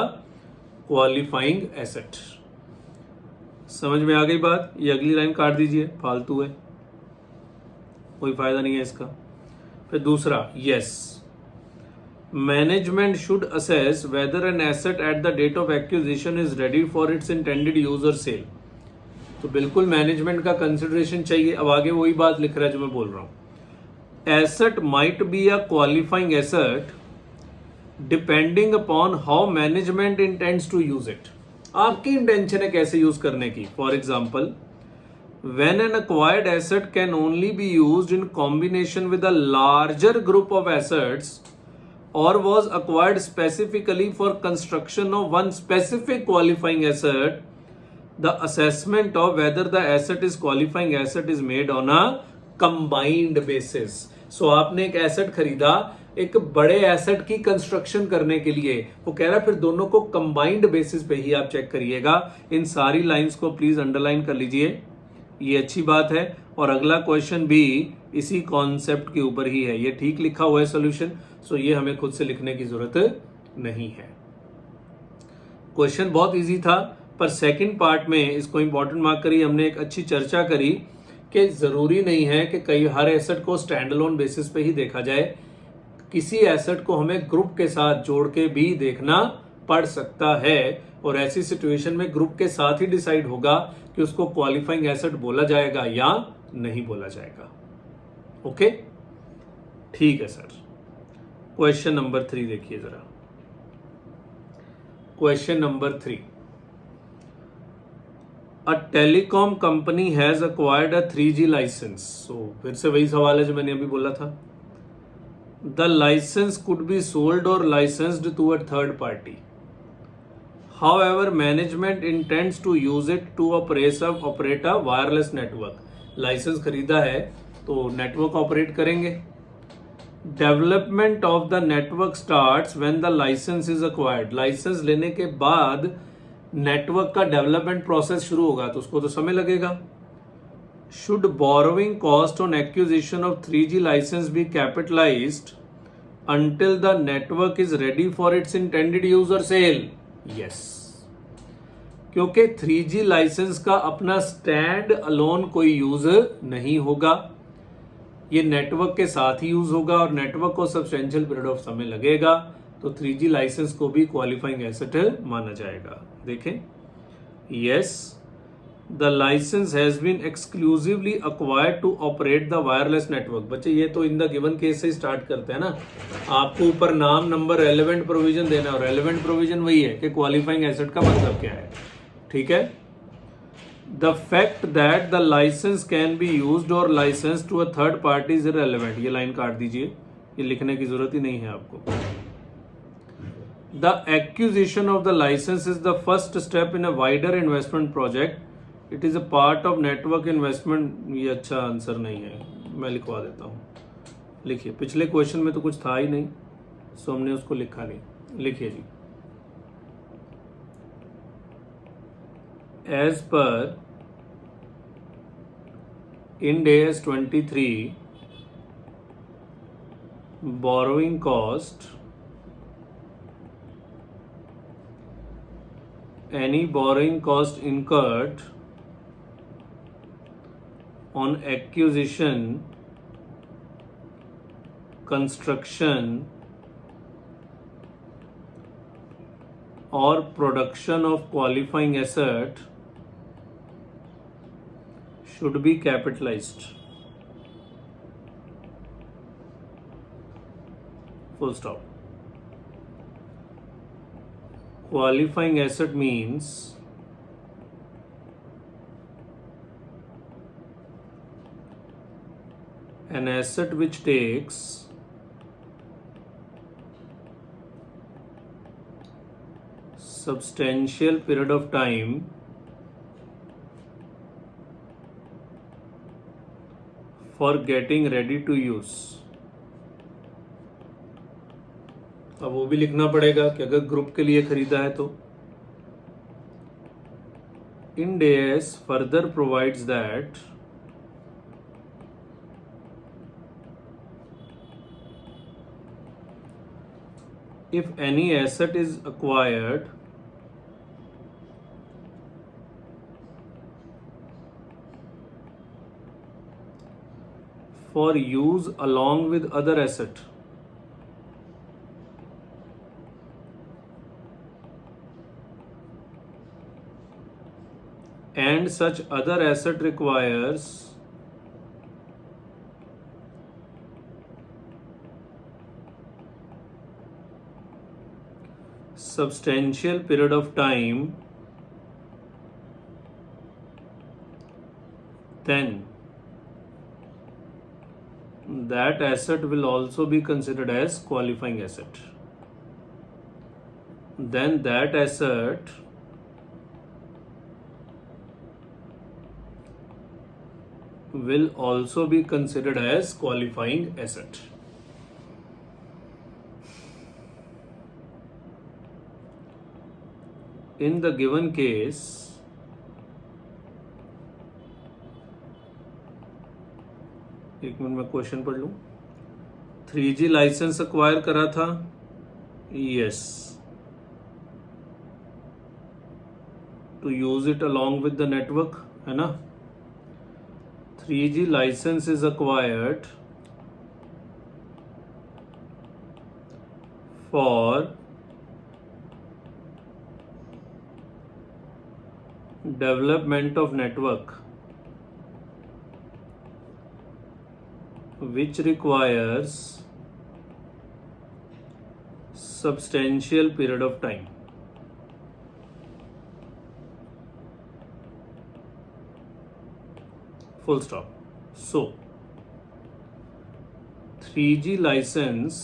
qualifying asset. समझ में आ गई बात? ये अगली लाइन काट दीजिए, फालतू है, कोई फायदा नहीं है इसका। फिर दूसरा, yes, management should assess whether an asset at the date of acquisition is ready for its intended use और सेल। तो बिल्कुल मैनेजमेंट का कंसिडरेशन चाहिए। अब आगे वही बात लिख रहा है जो मैं बोल रहा हूं। Asset might be a qualifying asset depending upon how management intends to use it. आपकी इंटेंशन है कैसे यूज करने की। For example, when an acquired asset can only be used in combination with a larger group of assets or was acquired specifically for construction of one specific qualifying asset, the assessment of whether the asset is qualifying asset is made on a combined basis. So आपने एक asset खरीदा एक बड़े asset की construction करने के लिए, वो कह रहा है फिर दोनों को कंबाइंड बेसिस पे ही आप चेक करिएगा। इन सारी लाइंस को प्लीज अंडरलाइन कर लीजिए, ये अच्छी बात है। और अगला क्वेश्चन भी इसी कॉन्सेप्ट के ऊपर ही है, ये ठीक लिखा हुआ है सोल्यूशन। सो ये हमें खुद से लिखने की जरूरत नहीं है। क्वेश्चन बहुत इजी था, पर सेकंड पार्ट में इसको इंपॉर्टेंट मार्क करी। हमने एक अच्छी चर्चा करी कि जरूरी नहीं है कि कई हर एसेट को स्टैंड अलोन बेसिस पे ही देखा जाए, किसी एसेट को हमें ग्रुप के साथ जोड़ के भी देखना पड़ सकता है। और ऐसी सिचुएशन में ग्रुप के साथ ही डिसाइड होगा कि उसको क्वालिफाइंग एसेट बोला जाएगा या नहीं बोला जाएगा। ओके, ठीक है सर। क्वेश्चन नंबर 3 देखिए जरा। Question number 3, a telecom company has acquired a 3G licence. So फिर से वही सवाल है जो मैंने अभी बोला था। The licence could be sold और licensed to a third party. However, management intends to use it to operate a wireless network. Licence खरीदा है तो नेटवर्क ऑपरेट करेंगे। Development of the network starts when the licence is acquired. Licence लेने के बाद network का development process शुरू होगा तो उसको तो समय लगेगा। Should borrowing cost on acquisition of 3G licence be capitalised until the network is ready for its intended use or sale? Yes, क्योंकि 3G लाइसेंस का अपना स्टैंड अलोन कोई यूज नहीं होगा, ये नेटवर्क के साथ ही यूज होगा और नेटवर्क को सब्सटेंशियल पीरियड ऑफ समय लगेगा, तो 3G लाइसेंस को भी क्वालिफाइंग एसेट माना जाएगा। देखें, yes, the licence has been exclusively acquired to operate the wireless network. बच्चे ये तो इन द गिवन केस से स्टार्ट करते हैं ना, आपको ऊपर नाम, नंबर, रेलेवेंट प्रोविजन देना है और रेलेवेंट प्रोविजन वही है कि क्वालिफाइंग एसेट का मतलब क्या है। ठीक है, the fact that the licence can be used और licence to a third party is irrelevant. ये लाइन काट दीजिए, ये लिखने की जरूरत ही नहीं है आपको। The acquisition of the licence is the first step in a wider investment project, it is a part of network investment. ये अच्छा आंसर नहीं है, मैं लिखवा देता हूँ। लिखिए, पिछले क्वेश्चन में तो कुछ था ही नहीं, सो हमने उसको लिखा नहीं। लिखिए जी, as per Ind AS 23, borrowing cost, any borrowing cost incurred on acquisition, construction or production of qualifying asset should be capitalized. Full stop. Qualifying asset means an asset which takes substantial period of time for getting ready to use। अब वो भी लिखना पड़ेगा कि अगर group के लिए खरीदा है तो। Ind AS further provides that if any asset is acquired for use along with other asset, and such other asset requires substantial period of time, then that asset will also be considered as qualifying asset. Then that asset will also be considered as qualifying asset. In the given case, एक minute में question पढ़ लूं। 3G licence acquire करा था, yes, to use it along with the network, है ना। 3G license is acquired for development of network which requires substantial period of time. Full stop. So 3G license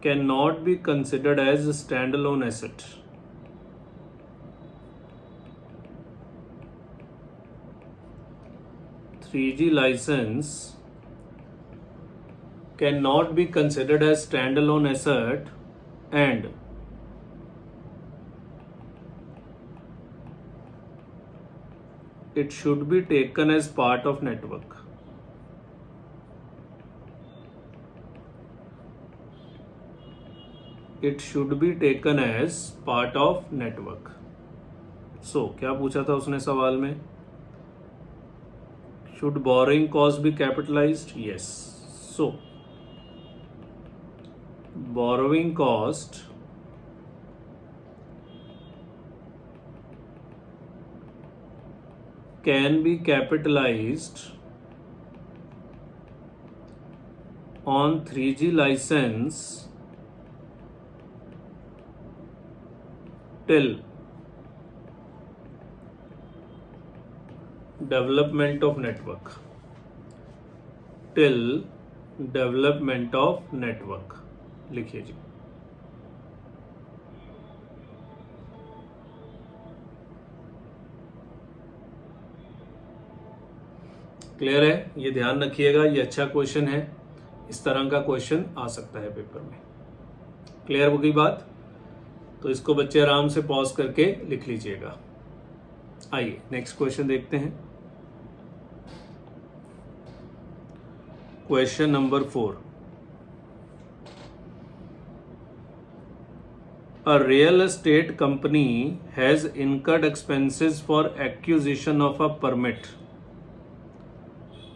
cannot be considered as a standalone asset. 3G license cannot be considered as standalone asset and it should be taken as part of network. It should be taken as part of network. So क्या पूछा था उसने सवाल में? Should borrowing cost be capitalized? Yes. So borrowing cost can be capitalized on 3G license till development of network. Till development of network. लिखिए जी. Clear है? ये ध्यान रखिएगा, ये अच्छा क्वेश्चन है. इस तरह का क्वेश्चन आ सकता है पेपर में. क्लियर हो गई बात? तो इसको बच्चे आराम से पॉज करके लिख लीजिएगा. आइए नेक्स्ट क्वेश्चन देखते हैं. Question number 4. A real estate company has incurred expenses for acquisition of a permit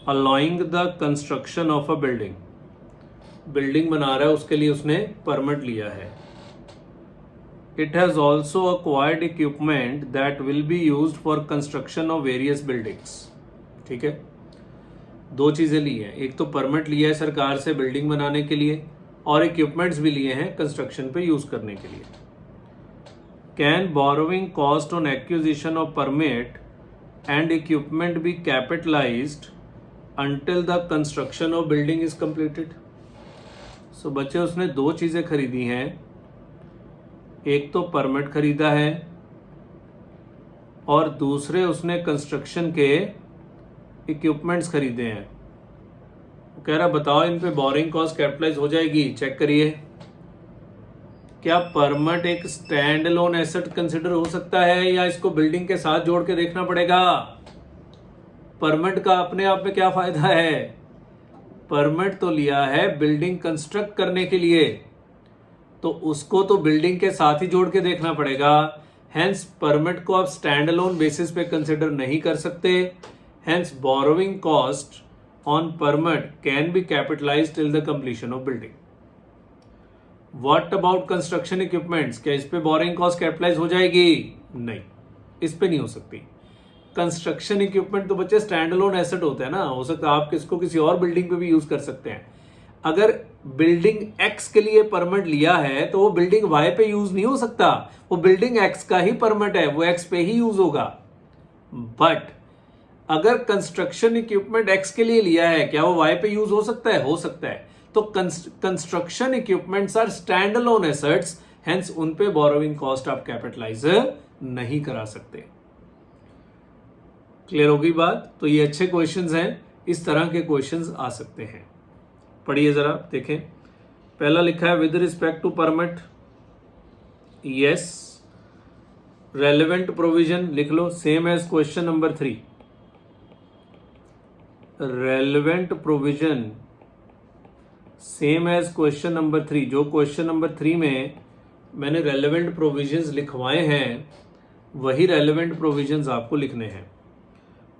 allowing the construction of a building. Building बना रहा है, उसके लिए उसने परमिट लिया है. It has also acquired equipment that will be used for construction of various buildings. ठीक है, दो चीजें ली हैं. एक तो परमिट लिया है सरकार से बिल्डिंग बनाने के लिए और इक्विपमेंट्स भी लिए हैं कंस्ट्रक्शन पे यूज करने के लिए. Can borrowing cost on acquisition of permit and equipment be capitalized until the construction of building is completed? So बच्चे उसने दो चीजें खरीदी हैं. एक तो परमिट खरीदा है और दूसरे उसने कंस्ट्रक्शन के इक्विपमेंट्स खरीदे हैं. वो कह रहा बताओ इन पे बोरिंग कॉस्ट कैपिटलाइज हो जाएगी? चेक करिए. क्या परमिट एक स्टैंड अलोन एसेट कंसिडर हो सकता है या इसको बिल्डिंग के साथ जोड़ के देखना पड़ेगा? परमिट का अपने आप में क्या फायदा है? परमिट तो लिया है बिल्डिंग कंस्ट्रक्ट करने के लिए, तो उसको तो बिल्डिंग के साथ ही जोड़ के देखना पड़ेगा. हेंस परमिट को आप स्टैंड अलोन बेसिस पे कंसिडर नहीं कर सकते. Hence borrowing cost on permit can be capitalised till the completion of building. What about construction equipments? क्या इस पे बोरिंग कॉस्ट कैपिटलाइज हो जाएगी? नहीं, इस पे नहीं हो सकती. कंस्ट्रक्शन इक्विपमेंट तो बच्चे स्टैंड अलोन एसेट होता है ना. हो सकता है आप इसको किसी और बिल्डिंग पे भी यूज कर सकते हैं. अगर बिल्डिंग एक्स के लिए परमिट लिया है तो वो बिल्डिंग वाई पे यूज नहीं हो सकता. वो बिल्डिंग एक्स का ही परमिट है, वो एक्स पे ही यूज होगा. बट अगर कंस्ट्रक्शन इक्विपमेंट एक्स के लिए लिया है, क्या वो वाई पे यूज हो सकता है? हो सकता है. तो construction equipments are stand alone assets, hence उन पे बोरोइंग कॉस्ट आप कैपिटलाइज नहीं करा सकते. क्लियर हो गई बात? तो ये अच्छे क्वेश्चंस हैं, इस तरह के क्वेश्चंस आ सकते हैं. पढ़िए जरा, देखें. पहला लिखा है with respect to permit. Yes. Relevant provision लिख लो, same as question number 3. Relevant provision same as question number 3. जो क्वेश्चन नंबर 3 में मैंने रेलेवेंट प्रोविजंस लिखवाए हैं वही रेलेवेंट प्रोविजंस आपको लिखने हैं.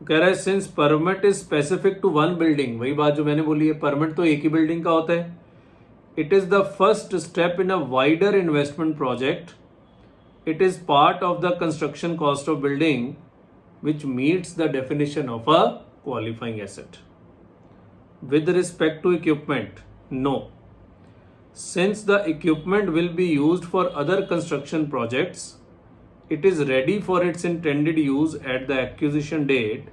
कह रहा है since permit is specific to one building, वही बात जो मैंने बोली है, परमिट तो एक ही बिल्डिंग का होता है. It is the first step in a wider investment project. It is part of the construction cost of building which meets the definition of a qualifying asset. With respect to equipment, no. Since the equipment will be used for other construction projects, it is ready for its intended use at the acquisition date.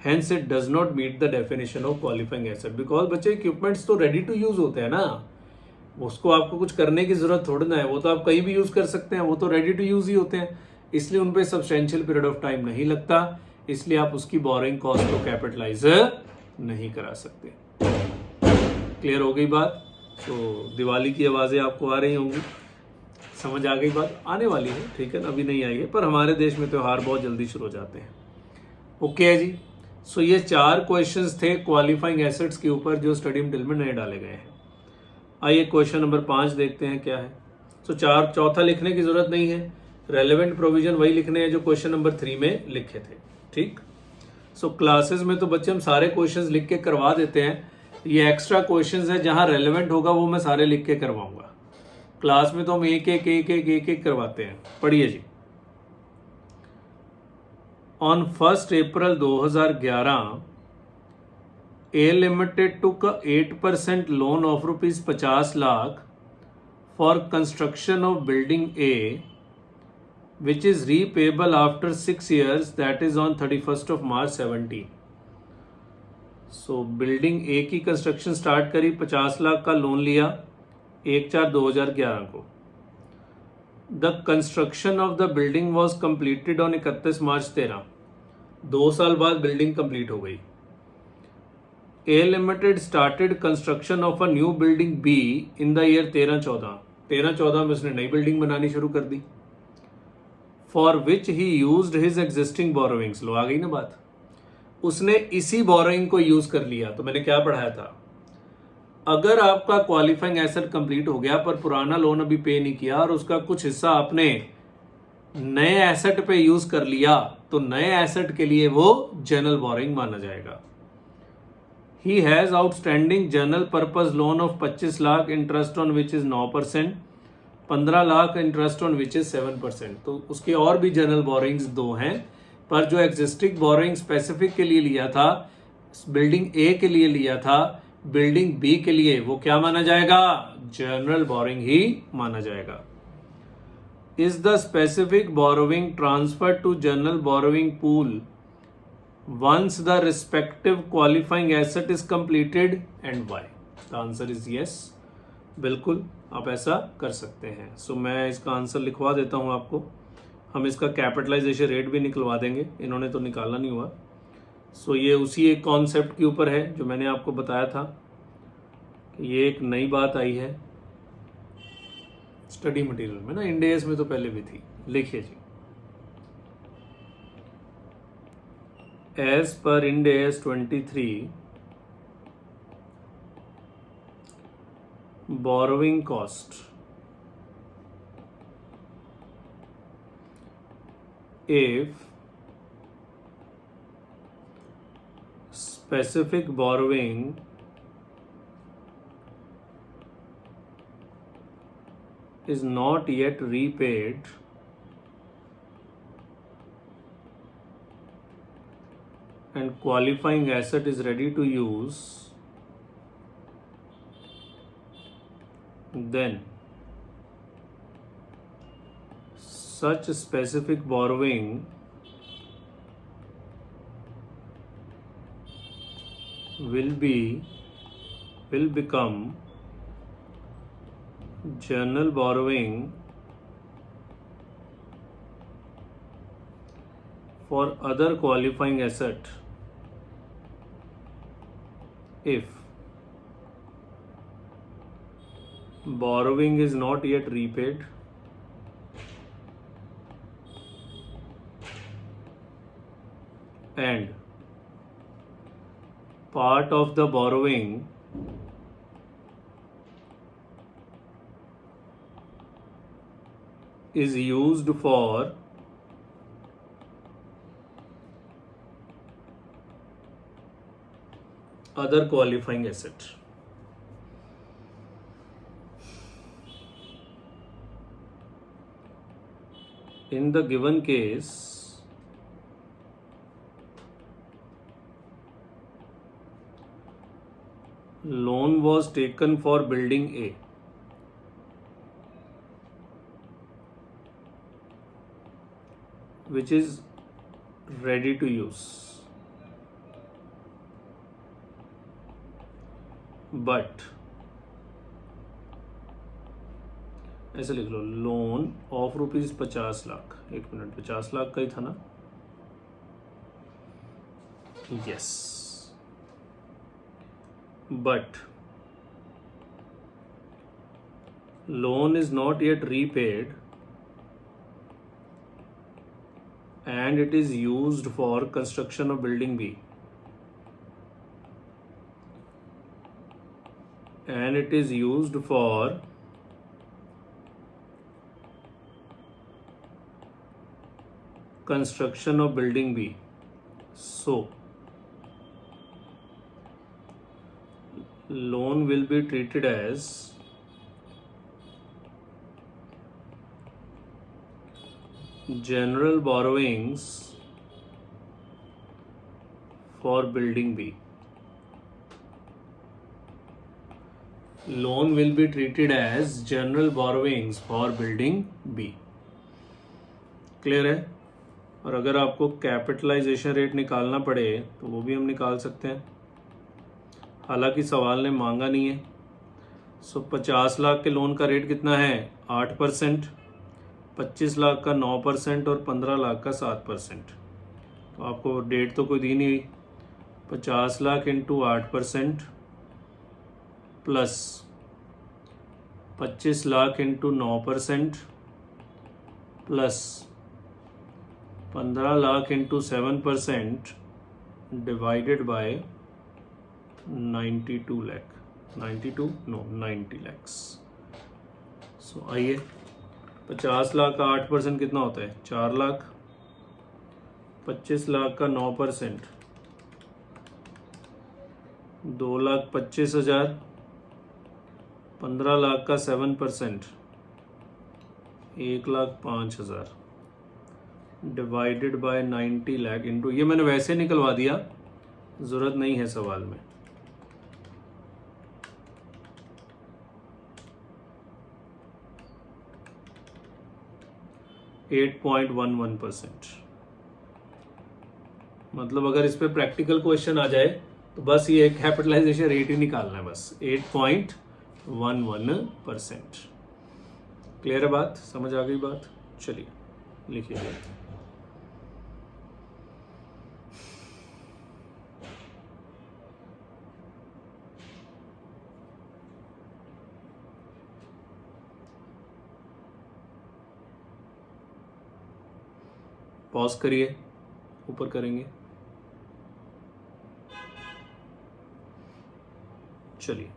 Hence, it does not meet the definition of qualifying asset. Because बच्चे equipments तो ready to use होते हैं ना, उसको आपको कुछ करने की जरूरत थोड़ी ना है. वो तो आप कहीं भी यूज कर सकते हैं, वो तो ready to use ही होते हैं, इसलिए उन पे substantial period of time नहीं लगता. इसलिए आप उसकी बोरिंग कॉस्ट को कैपिटलाइज नहीं करा सकते। क्लियर हो गई बात? तो दिवाली की आवाज़ें आपको आ रही होंगी, समझ आ गई बात? आने वाली है, ठीक है ना, अभी नहीं आई है, पर हमारे देश में त्यौहार बहुत जल्दी शुरू हो जाते हैं। ओके है जी। सो ये 4 क्वेश्चंस थे क्वालिफाइंग एसेट्स के ऊपर जो स्टडी मटेरियल में नए डाले गए हैं। आइए क्वेश्चन नंबर 5 देखते हैं क्या है। तो चौथा लिखने की जरूरत नहीं है, रेलेवेंट प्रोविजन वही लिखने हैं जो क्वेश्चन नंबर 3 में लिखे थे। ठीक। सो क्लासेस में तो बच्चे हम सारे क्वेश्चंस लिख के करवा देते हैं, ये एक्स्ट्रा क्वेश्चंस है जहां रेलेवेंट होगा वो मैं सारे लिख के करवाऊंगा। क्लास में तो हम एक एक करवाते हैं। पढ़िए जी। On 1 April 2011 A Limited took a 8% loan of rupees 50 lakh for construction of building A, which is repayable after 6 years, that is on 31st of March 17. So building ए की कंस्ट्रक्शन स्टार्ट करी, 50 लाख का लोन लिया 1/4/2011 को। The construction of the building was completed on 31 मार्च 13। 2 साल बाद building complete हो गई। A Limited started construction of a new building B in the year 13-14 में उसने नई बिल्डिंग बनानी शुरू कर दी। For which he used his existing borrowings। लो आ गई ना बात, उसने इसी बोरोइंग को यूज कर लिया। तो मैंने क्या पढ़ाया था, अगर आपका क्वालिफाइंग एसेट कंप्लीट हो गया पर पुराना लोन अभी पे नहीं किया और उसका कुछ हिस्सा आपने नए एसेट पे यूज कर लिया, तो नए एसेट के लिए वो जनरल बोरोइंग माना जाएगा। He has outstanding general purpose loan of 25 lakh, interest on which is 9%, 15 lakh interest on which is 7%। तो उसके और भी जनरल बोरोइंग्स 2 हैं, पर जो एग्जिस्टिंग बोरोइंग स्पेसिफिक के लिए लिया था, बिल्डिंग ए के लिए लिया था, बिल्डिंग बी के लिए, वो क्या माना जाएगा? जनरल बोरोइंग ही माना जाएगा। Is the specific borrowing transfer to general borrowing pool once the respective qualifying asset is completed and why? The answer is yes, बिल्कुल आप ऐसा कर सकते हैं। सो मैं इसका आंसर लिखवा देता हूं आपको। हम इसका कैपिटलाइजेशन रेट भी निकलवा देंगे, इन्होंने तो निकाला नहीं हुआ। सो ये उसी एक कॉन्सेप्ट के ऊपर है जो मैंने आपको बताया था कि ये एक नई बात आई है स्टडी मटेरियल में ना, इंड AS में तो पहले भी थी। लिखिए जी। As per Ind AS 23, borrowing cost if specific borrowing is not yet repaid and qualifying asset is ready to use, then such specific borrowing will become general borrowing for other qualifying asset if borrowing is not yet repaid and part of the borrowing is used for other qualifying asset। In the given case, loan was taken for building A, which is ready to use, but ऐसे लिख लो, loan of rupees 50 lakh. 1 minute, 50 lakh का ही था ना? Yes. But loan is not yet repaid and it is used for construction of building B. And it is used for construction of building B. So, loan will be treated as general borrowings for building B. Loan will be treated as general borrowings for building B. Clear है? और अगर आपको capitalisation rate निकालना पड़े तो वो भी हम निकाल सकते हैं, हालांकि सवाल ने मांगा नहीं है। सो 50 लाख के लोन का रेट कितना है? 8%, 25 लाख का 9% और 15 लाख का 7%। तो आपको डेट तो कोई दी नहीं हुई। 50 lakh into 8% plus 25 lakh into 9% plus 15 lakh into 7% divided by 90 lakhs। सो आइए, 50 लाख का 8% कितना होता है? 4 लाख। 25 लाख का 9% 2,25,000। 15 लाख का 7% 1,05,000 डिवाइडेड बाय 90 लाख इंटू, ये मैंने वैसे निकलवा दिया, ज़रूरत नहीं है सवाल में। %8.11। मतलब अगर इस पे प्रैक्टिकल क्वेश्चन आ जाए तो बस ये कैपिटलाइजेशन रेट ही निकालना है, बस 8.11%। क्लियर है बात? समझ आ गई बात? चलिए लिखिए। पॉज करिए, ऊपर करेंगे। चलिए,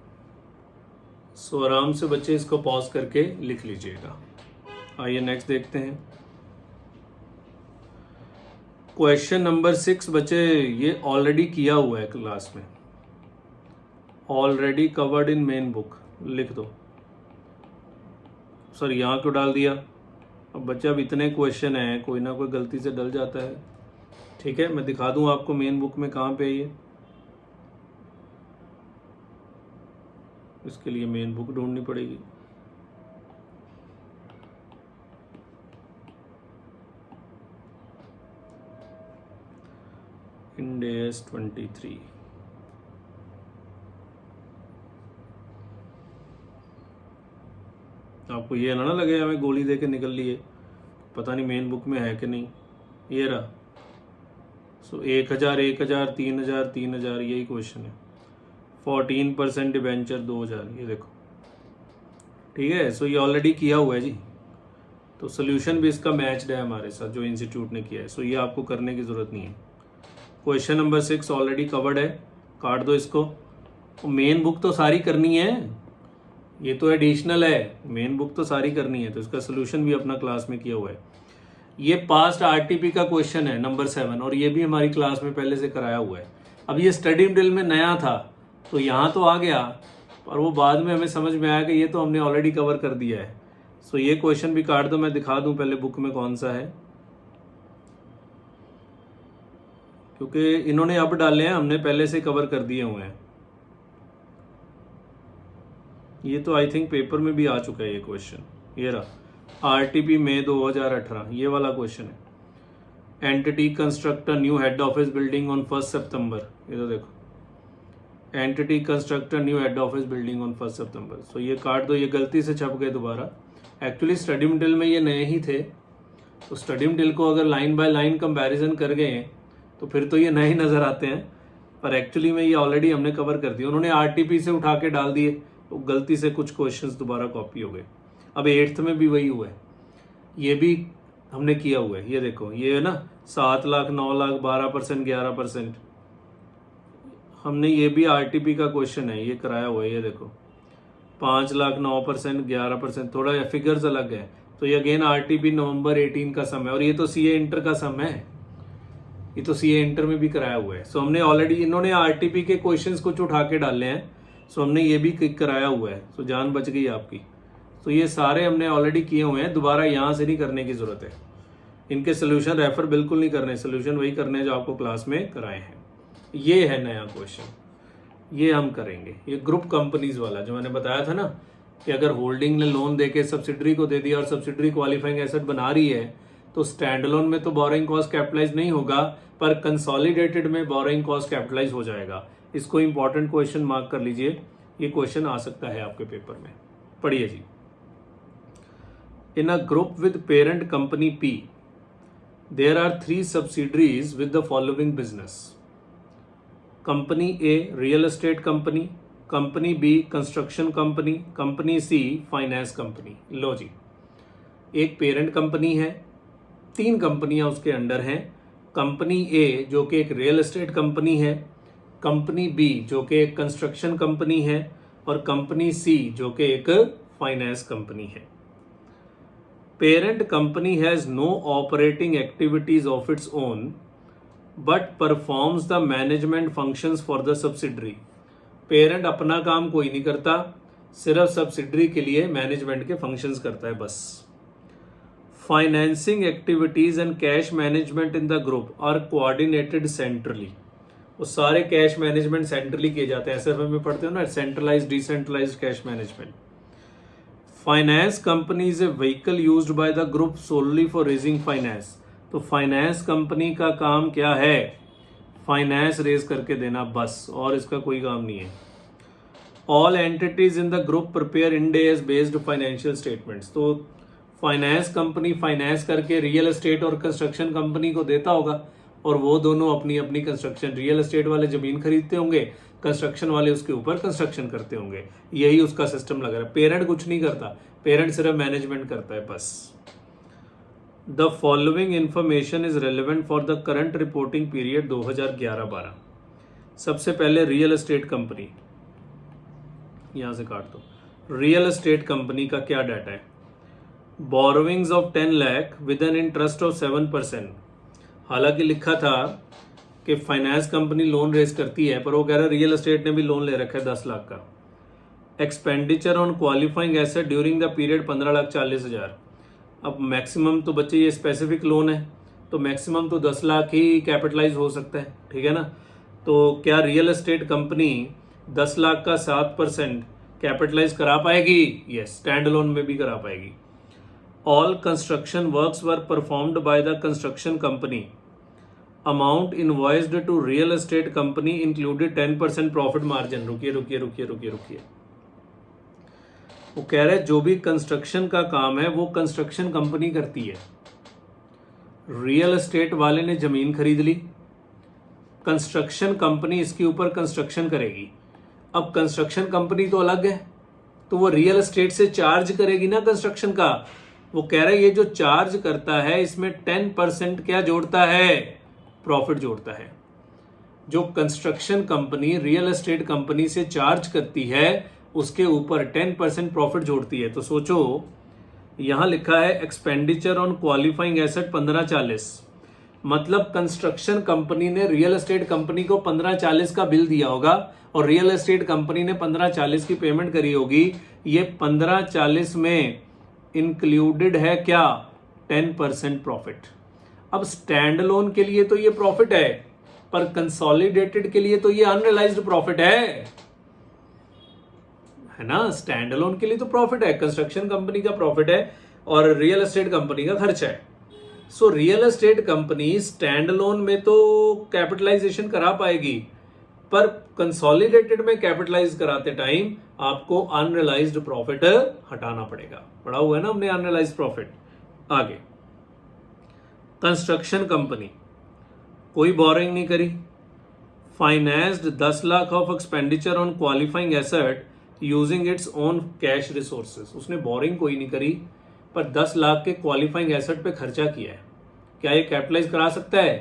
सो आराम से बच्चे इसको पॉज करके लिख लीजिएगा। आइए नेक्स्ट देखते हैं। क्वेश्चन नंबर 6 बच्चे, ये ऑलरेडी किया हुआ है क्लास में, already covered in main book, लिख दो। सर यहाँ क्यों डाल दिया? अब बच्चा, अब इतने क्वेश्चन हैं, कोई ना कोई गलती से डल जाता है। ठीक है, मैं दिखा दूं आपको मेन बुक में कहाँ पे है ये। इसके लिए मेन बुक ढूंढनी पड़ेगी। इंडेस 23। आपको ये ना लगे हमें गोली दे के निकल लिए, पता नहीं मेन बुक में है कि नहीं। ये रहा। सो 1,000, 1,000, 3,000, 3,000, यही क्वेश्चन है। 14% डिबेंचर 2,000, ये देखो। ठीक है, सो ये ऑलरेडी किया हुआ है जी, तो सोल्यूशन भी इसका मैच्ड है हमारे साथ जो इंस्टीट्यूट ने किया है। सो ये आपको करने की ज़रूरत नहीं है। क्वेश्चन नंबर 6 ऑलरेडी कवर्ड है, काट दो इसको। मेन बुक तो सारी करनी है, ये तो एडिशनल है, मेन बुक तो सारी करनी है, तो इसका सोल्यूशन भी अपना क्लास में किया हुआ है। ये पास्ट आरटीपी का क्वेश्चन है नंबर 7, और ये भी हमारी क्लास में पहले से कराया हुआ है। अब ये स्टडी मटेरियल में नया था तो यहाँ तो आ गया, और वो बाद में हमें समझ में आया कि ये तो हमने ऑलरेडी कवर कर दिया है। सो ये क्वेश्चन भी काट दो, मैं दिखा दूं पहले बुक में कौन सा है, क्योंकि इन्होंने अब डाले हैं, हमने पहले से कवर कर दिए हुए हैं। ये तो आई थिंक पेपर में भी आ चुका है ये क्वेश्चन। ये रहा, आरटीपी मई 2018, ये वाला क्वेश्चन है। Entity construct a new head office building on 1 सितंबर। ये तो देखो, entity construct a new head office building on 1 सितंबर। सो ये काट दो, ये गलती से छप गए दोबारा। एक्चुअली स्टडी मटेरियल में ये नए ही थे, तो स्टडी मटेरियल को अगर लाइन बाय लाइन कंपैरिजन कर गए तो फिर तो ये नए नज़र आते हैं, पर एक्चुअली में ये ऑलरेडी हमने कवर कर दिया। उन्होंने आरटीपी से उठा के डाल दिए तो गलती से कुछ क्वेश्चंस दोबारा कॉपी हो गए। अब 8th में भी वही हुआ है, ये भी हमने किया हुआ है। ये देखो, ये है ना 7 लाख 9 लाख 12% 11%, हमने ये भी आरटीपी का क्वेश्चन है, ये कराया हुआ है। ये देखो 5 लाख 9% 11%, थोड़ा फिगर्स अलग है। तो ये अगेन आरटीपी नवंबर 18 का सम है, और ये तो सीए इंटर का सम है, ये तो सीए इंटर में भी कराया हुआ है। सो हमने ऑलरेडी, इन्होंने आरटीपी के क्वेश्चंस कुछ उठा के डाले हैं, सो हमने ये भी कराया हुआ है। सो जान बच गई आपकी। तो ये सारे हमने ऑलरेडी किए हुए हैं, दोबारा यहाँ से नहीं करने की जरूरत है। इनके सोल्यूशन रेफर बिल्कुल नहीं करने, सोल्यूशन वही करने हैं जो आपको क्लास में कराए हैं। ये है नया क्वेश्चन, ये हम करेंगे। ये ग्रुप कंपनीज वाला जो मैंने बताया था ना, कि अगर होल्डिंग ने लोन देके सब्सिडरी को दे दिया और सब्सिडरी क्वालिफाइंग एसेट बना रही है, तो स्टैंड अलोन में तो बोरोइंग कॉस्ट कैपिटलाइज नहीं होगा, पर कंसोलिडेटेड में बोरोइंग कॉस्ट कैपिटलाइज हो जाएगा। इसको इंपॉर्टेंट क्वेश्चन मार्क कर लीजिए, ये क्वेश्चन आ सकता है आपके पेपर में। पढ़िए जी। In a group with parent company P, there are 3 subsidiaries with the following business: company A real estate company, company B construction company, company C finance company. लो जी, एक पेरेंट कंपनी है, 3 कंपनियां उसके अंडर हैं। कंपनी A जो कि एक रियल एस्टेट कंपनी है, कंपनी B जो कि एक कंस्ट्रक्शन कंपनी है, और कंपनी C जो कि एक फाइनेंस कंपनी है। Parent company has no operating activities of its own but performs the management functions for the subsidiary. Parent अपना काम कोई नहीं करता, सिर्फ सब्सिडरी के लिए मैनेजमेंट के फंक्शंस करता है बस। Financing activities and cash management in the group are coordinated centrally. वो सारे कैश मैनेजमेंट सेंट्रली किए जाते हैं। एसएफएम में पढ़ते हो ना, centralised decentralised cash management. Finance company is a vehicle used by the group solely for raising finance. तो फाइनेंस कंपनी का काम क्या है? फाइनेंस रेज करके देना बस, और इसका कोई काम नहीं है। All entities in the group prepare Ind AS based financial statements. तो फाइनेंस कंपनी फाइनेंस करके रियल एस्टेट और कंस्ट्रक्शन कंपनी को देता होगा, और वो दोनों अपनी अपनी कंस्ट्रक्शन, रियल एस्टेट वाले जमीन खरीदते होंगे, कंस्ट्रक्शन वाले उसके ऊपर कंस्ट्रक्शन करते होंगे। यही उसका सिस्टम लग रहा है। पेरेंट कुछ नहीं करता, पेरेंट सिर्फ मैनेजमेंट करता है बस। The following information is relevant for the current reporting period 2011-12। सबसे पहले रियल एस्टेट कंपनी, यहां से काट दो। रियल एस्टेट कंपनी का क्या डाटा है? Borrowings of 10 lakh with an interest of 7%। हालांकि लिखा था कि फाइनेंस कंपनी लोन रेज करती है, पर वो कह रहा है रियल एस्टेट ने भी लोन ले रखा है 10 लाख का। Expenditure on qualifying asset during the period 15,40,000। अब मैक्सिमम तो बच्चे ये स्पेसिफिक लोन है, तो मैक्सिमम तो 10 लाख ही कैपिटलाइज हो सकता है, ठीक है ना। तो क्या रियल एस्टेट कंपनी 10 लाख का 7% कैपिटलाइज करा पाएगी? यस, स्टैंड लोन में भी करा पाएगी। All construction works were performed by the construction company. Amount invoiced to real estate company included 10% profit margin. रुकिए। वो कह रहे हैं जो भी कंस्ट्रक्शन का काम है वो कंस्ट्रक्शन कंपनी करती है। रियल एस्टेट वाले ने जमीन खरीद ली, कंस्ट्रक्शन कंपनी इसके ऊपर कंस्ट्रक्शन करेगी। अब कंस्ट्रक्शन कंपनी तो अलग है, तो वो रियल एस्टेट से चार्ज करेगी ना कंस्ट्रक्शन का। वो कह रहे हैं ये जो चार्ज करता है इसमें 10% क्या जोड़ता है? प्रॉफिट जोड़ता है। जो construction company real estate company से चार्ज करती है उसके ऊपर 10% प्रॉफिट जोड़ती है। तो सोचो, यहां लिखा है एक्सपेंडिचर ऑन क्वालिफाइंग एसेट 1540, मतलब कंस्ट्रक्शन कंपनी ने रियल एस्टेट कंपनी को 1540 का बिल दिया होगा और रियल एस्टेट कंपनी ने 1540 की पेमेंट करी होगी। ये 1540 में इंक्लूडेड है क्या? 10% प्रॉफिट। अब स्टैंड लोन के लिए तो ये प्रॉफिट है, पर कंसोलिडेटेड के लिए तो ये अनरियलाइज्ड प्रॉफिट है ना। स्टैंड लोन के लिए तो प्रॉफिट है, कंस्ट्रक्शन कंपनी का प्रॉफिट है और रियल एस्टेट कंपनी का खर्चा है। सो real estate company stand loan में तो कैपिटलाइजेशन करा पाएगी, पर कंसोलिडेटेड में कैपिटलाइज कराते टाइम आपको अनरियलाइज्ड प्रॉफिट हटाना पड़ेगा। पढ़ा हुआ है ना हमने अनरियलाइज्ड प्रॉफिट। आगे, कंस्ट्रक्शन कंपनी कोई बोरिंग नहीं करी। Financed 10 lakh of expenditure on qualifying asset using its own cash resources. उसने बोरिंग कोई नहीं करी पर 10 लाख के क्वालिफाइंग एसेट पे खर्चा किया है। क्या ये कैपिटलाइज करा सकता है?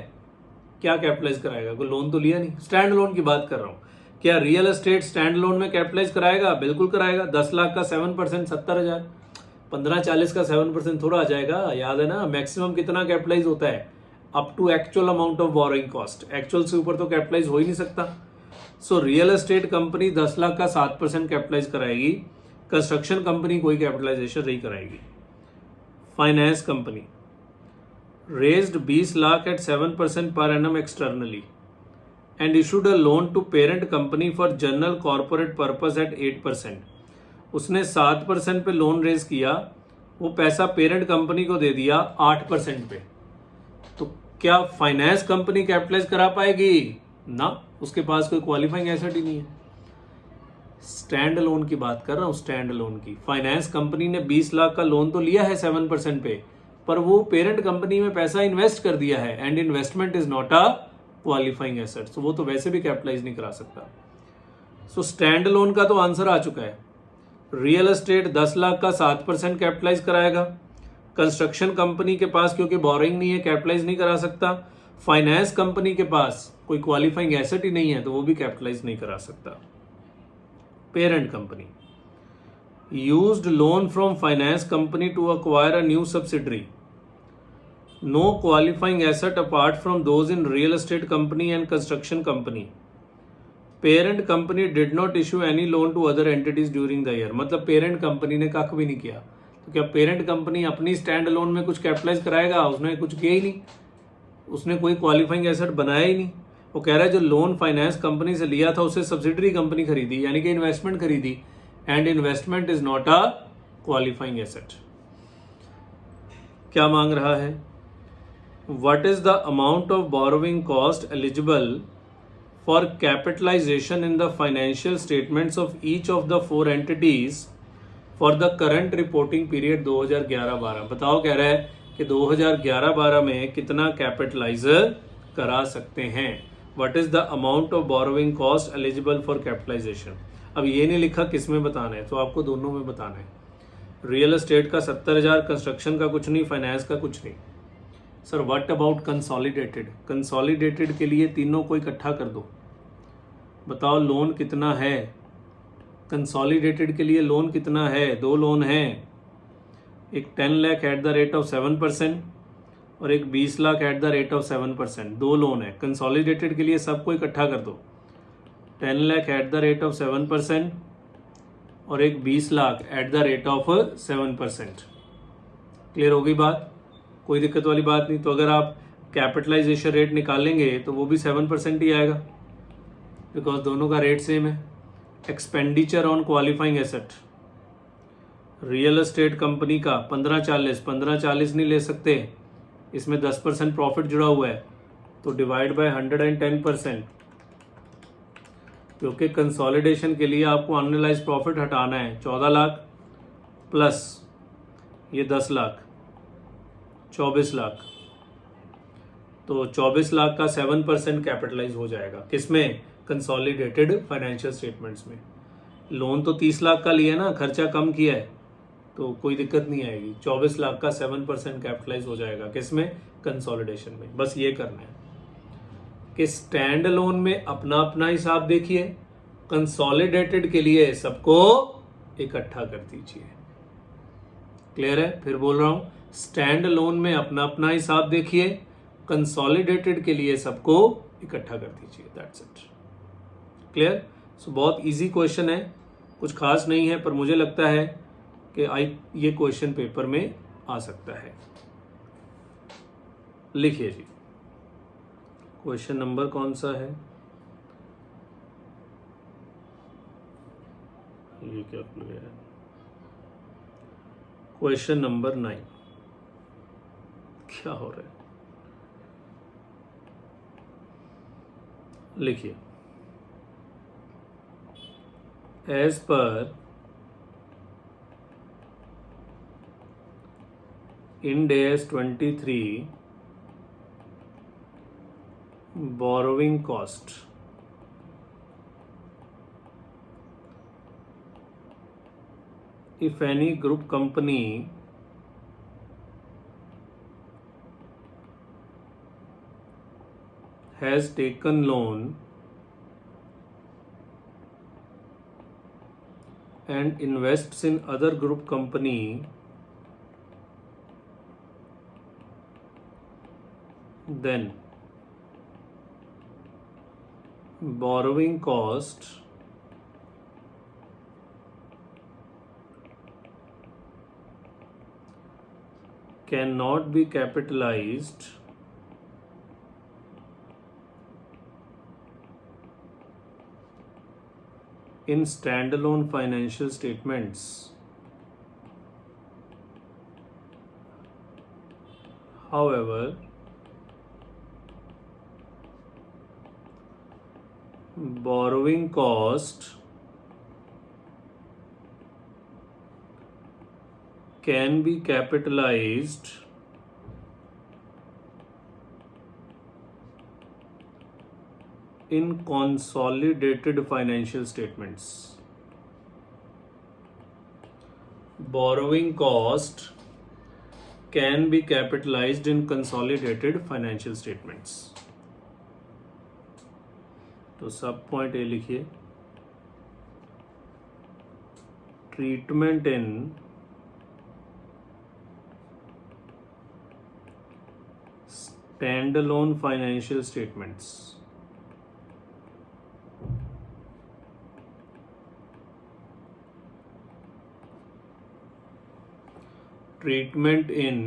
क्या कैपिटलाइज कराएगा? कोई लोन तो लिया नहीं। स्टैंड लोन की बात कर रहा हूं। क्या रियल एस्टेट स्टैंड लोन में कैपिटलाइज कराएगा? बिल्कुल कराएगा। 10 लाख का 7% 70,000, 15-40 का 7% थोड़ा आ जाएगा। याद है ना, मैक्सिमम कितना कैपिटलाइज होता है? Up to actual amount of borrowing cost. Actual से ऊपर तो कैपिटलाइज हो ही नहीं सकता। So real estate company 10 lakh का 7% कैपिटलाइज कराएगी। कंस्ट्रक्शन कंपनी कोई कैपिटलाइजेशन नहीं कराएगी। Finance company raised 20 lakh at 7% per annum externally and issued a loan to parent company for general corporate purpose at 8%। उसने 7% पे लोन रेज किया, वो पैसा पेरेंट कंपनी को दे दिया 8% पे। तो क्या फाइनेंस कंपनी कैपिटलाइज करा पाएगी? ना, उसके पास कोई क्वालिफाइंग एसेट ही नहीं है। स्टैंड लोन की बात कर रहा हूं, स्टैंड लोन की। फाइनेंस कंपनी ने 20 लाख का लोन तो लिया है 7% पे, पर वो पेरेंट कंपनी में पैसा इन्वेस्ट कर दिया है and investment is not a qualifying asset. तो वो तो वैसे भी कैपिटलाइज नहीं करा सकता। सो स्टैंड लोन का तो आंसर आ चुका है। रियल एस्टेट 10 लाख का 7% कैपिटलाइज कराएगा। कंस्ट्रक्शन कंपनी के पास क्योंकि बोरिंग नहीं है, कैपिटलाइज नहीं करा सकता। फाइनेंस कंपनी के पास कोई क्वालिफाइंग एसेट ही नहीं है, तो वो भी कैपिटलाइज नहीं करा सकता। Parent company used loan from finance company to acquire a new subsidiary. No qualifying asset apart from those in real estate company and construction company. Parent company did not issue any loan to other entities during the year. मतलब parent company ने कख भी नहीं किया। तो क्या parent company अपनी stand loan में कुछ कैपिटलाइज कराएगा? उसने कुछ किया ही नहीं, उसने कोई क्वालिफाइंग एसेट बनाया ही नहीं। वो कह रहा है जो लोन फाइनेंस कंपनी से लिया था उससे सब्सिडरी कंपनी खरीदी, यानी कि इन्वेस्टमेंट खरीदी, and investment is not a qualifying asset. क्या मांग रहा है? What is the amount of borrowing cost eligible for capitalisation in the financial statements of each of the 4 entities for the current reporting period 2011-12। बताओ, कह रहा है कि 2011-12 में कितना कैपिटलाइज करा सकते हैं। What is the amount of borrowing cost eligible for capitalisation. अब ये नहीं लिखा किस में बताना है, तो आपको दोनों में बताना है। रियल एस्टेट का 70,000, कंस्ट्रक्शन का कुछ नहीं, फाइनेंस का कुछ नहीं। Sir what about consolidated? Consolidated के लिए तीनों को इकट्ठा कर दो। बताओ लोन कितना है? कंसोलिडेटेड के लिए लोन कितना है? 2 लोन हैं, एक 10 lakh at the rate of 7% और एक 20 lakh at the rate of 7%। 2 loan है। कंसोलिडेटेड के लिए सबको इकट्ठा कर दो। 10 lakh at the rate of 7% और एक 20 lakh at the rate of 7%। Clear हो गई बात? कोई दिक्कत वाली बात नहीं। तो अगर आप कैपिटलाइजेशन रेट निकालेंगे तो वो भी 7% ही आएगा, बिकॉज दोनों का रेट सेम है। Expenditure on qualifying asset, real estate company का 1540 नहीं ले सकते, इसमें 10% प्रॉफिट जुड़ा हुआ है, तो डिवाइड बाय 110%, क्योंकि कंसोलिडेशन के लिए आपको अनरियलाइज प्रॉफिट हटाना है। 14 लाख प्लस ये 10 लाख, 24 लाख। तो 24 लाख का 7% कैपिटलाइज हो जाएगा। किसमें? कंसोलिडेटेड फाइनेंशियल स्टेटमेंट्स में। लोन तो 30 लाख का लिया ना, खर्चा कम किया है, तो कोई दिक्कत नहीं आएगी। 24 लाख का 7% कैपिटलाइज हो जाएगा। किसमें? कंसोलिडेशन में। बस ये करना है कि स्टैंड लोन में अपना अपना हिसाब देखिए, कंसोलिडेटेड के लिए सबको इकट्ठा कर दीजिए। क्लियर है? फिर बोल रहा हूं, स्टैंड लोन में अपना अपना हिसाब देखिए, कंसोलिडेटेड के लिए सबको इकट्ठा कर दीजिए। That's it. क्लियर? सो बहुत इजी क्वेश्चन है, कुछ खास नहीं है, पर मुझे लगता है कि ये क्वेश्चन पेपर में आ सकता है। लिखिए जी, क्वेश्चन नंबर कौन सा है? ये क्या खुल गया है? Question number 9। क्या हो रहा है? लिखिए, as per Ind AS 23 borrowing cost if any group company has taken loan and invests in other group company, then borrowing cost cannot be capitalized in standalone financial statements. However, borrowing cost can be capitalized in consolidated financial statements. Borrowing cost can be capitalized in consolidated financial statements. तो सब point A लिखिए, treatment इन standalone financial statements. Treatment इन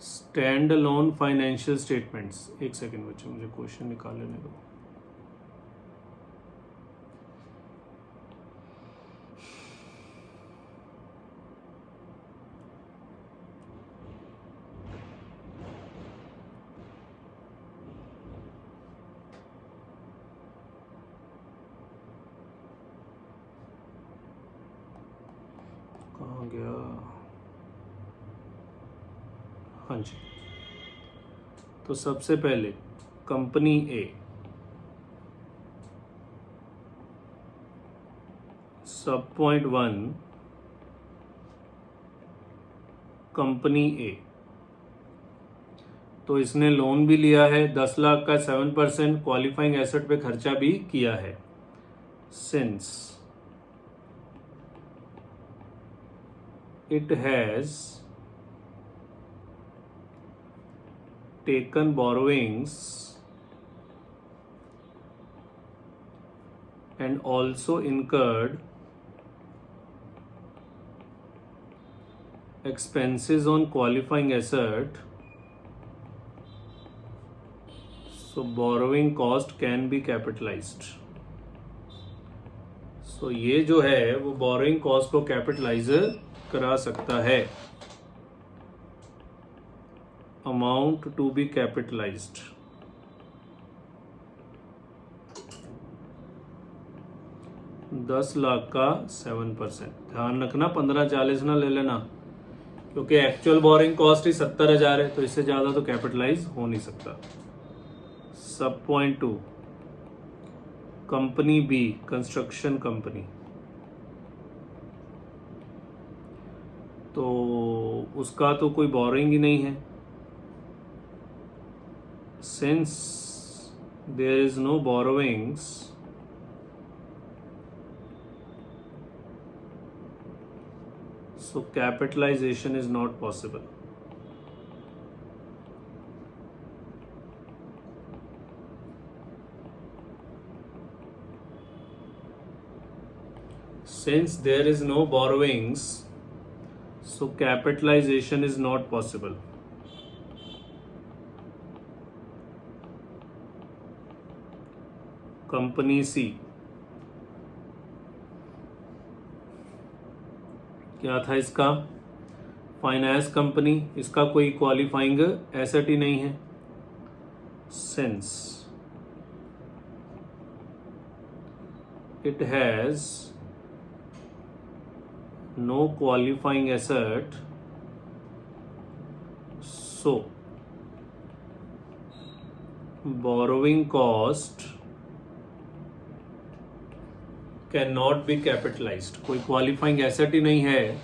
standalone financial statements. एक second बच्चे, मुझे question निकाल लेने दो. कहाँ गया? हाँ जी. तो सबसे पहले कंपनी ए, सब पॉइंट 1 कंपनी ए. तो इसने लोन भी लिया है 10 लाख का, 7% क्वालिफाइंग एसेट पे खर्चा भी किया है. Since it has taken borrowings and also incurred expenses on qualifying asset, so borrowing cost can be capitalized. So ये जो है वो borrowing cost को capitalize करा सकता है. Amount to be capitalised. $10 lakh का 7%. ध्यान रखना 15-40 ना ले लेना, क्योंकि एक्चुअल बोरिंग कॉस्ट ही 70,000 है, तो इससे ज्यादा तो कैपिटलाइज हो नहीं सकता. Sub point 2 company B, construction company. तो उसका तो कोई बोरिंग ही नहीं है. Since there is no borrowings, so capitalisation is not possible. Since there is no borrowings, so capitalization is not possible. Company C, क्या था इसका? Finance company. इसका कोई क्वालिफाइंग एसेट ही नहीं है. Since it has no qualifying asset, so borrowing cost can not be capitalised, कोई qualifying asset ही नहीं है,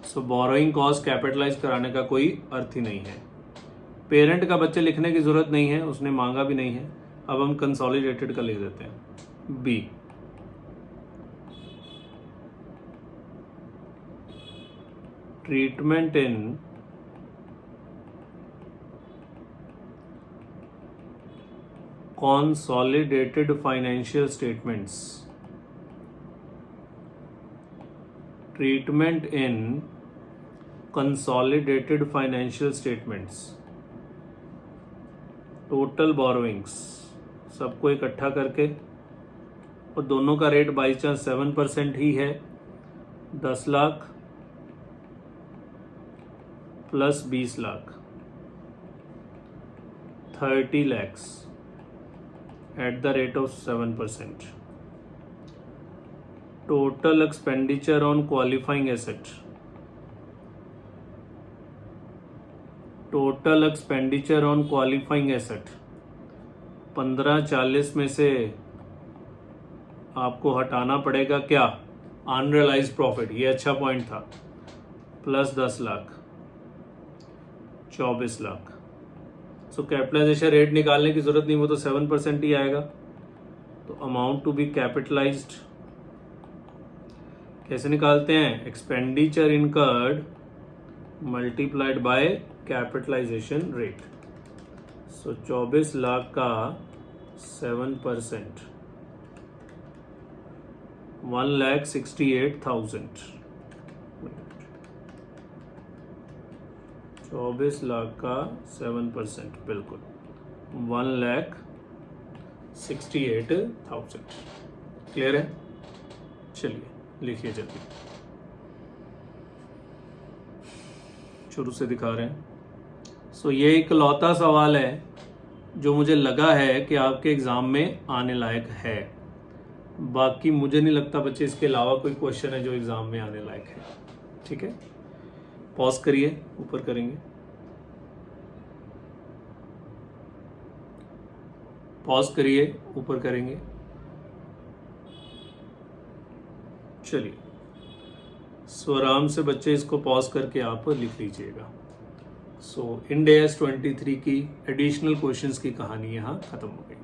सो बोरोइंग कॉस्ट कैपिटलाइज कराने का कोई अर्थ ही नहीं है। पेरेंट का बच्चे लिखने की जरूरत नहीं है, उसने मांगा भी नहीं है। अब हम कंसोलिडेटेड का लिख देते हैं B. Treatment in consolidated financial statements, treatment in consolidated financial statements, total borrowings सबको इकट्ठा करके, और दोनों का रेट बाई चांस 7% ही है, 10 lakh plus 20 lakh 30 lakhs at the rate of 7%. Total expenditure on qualifying asset. Total expenditure on qualifying asset 15-40 में से आपको हटाना पड़ेगा क्या, अनरियलाइज्ड प्रॉफिट, ये अच्छा पॉइंट था, प्लस 10 लाख 24 लाख। सो कैपिटलाइजेशन रेट निकालने की जरूरत नहीं, वो तो 7% ही आएगा। तो अमाउंट टू बी कैपिटलाइज्ड कैसे निकालते हैं, expenditure incurred multiplied by capitalisation rate. So 24 lakh का 7% 1,68,000। 24 लाख का 7%, बिल्कुल 1,68,000। क्लियर है? चलिए लिखिए जल्दी, शुरू से दिखा रहे हैं। सो ये एक लौता सवाल है जो मुझे लगा है कि आपके एग्जाम में आने लायक है। बाकी मुझे नहीं लगता बच्चे इसके अलावा कोई क्वेश्चन है जो एग्जाम में आने लायक है। ठीक है, पॉज करिए, ऊपर करेंगे, पॉज करिए, ऊपर करेंगे। चलिए, सो आराम से बच्चे इसको पॉज करके आप लिख लीजिएगा। सो इंड AS 23 की एडिशनल क्वेश्चंस की कहानी यहाँ खत्म हो गई।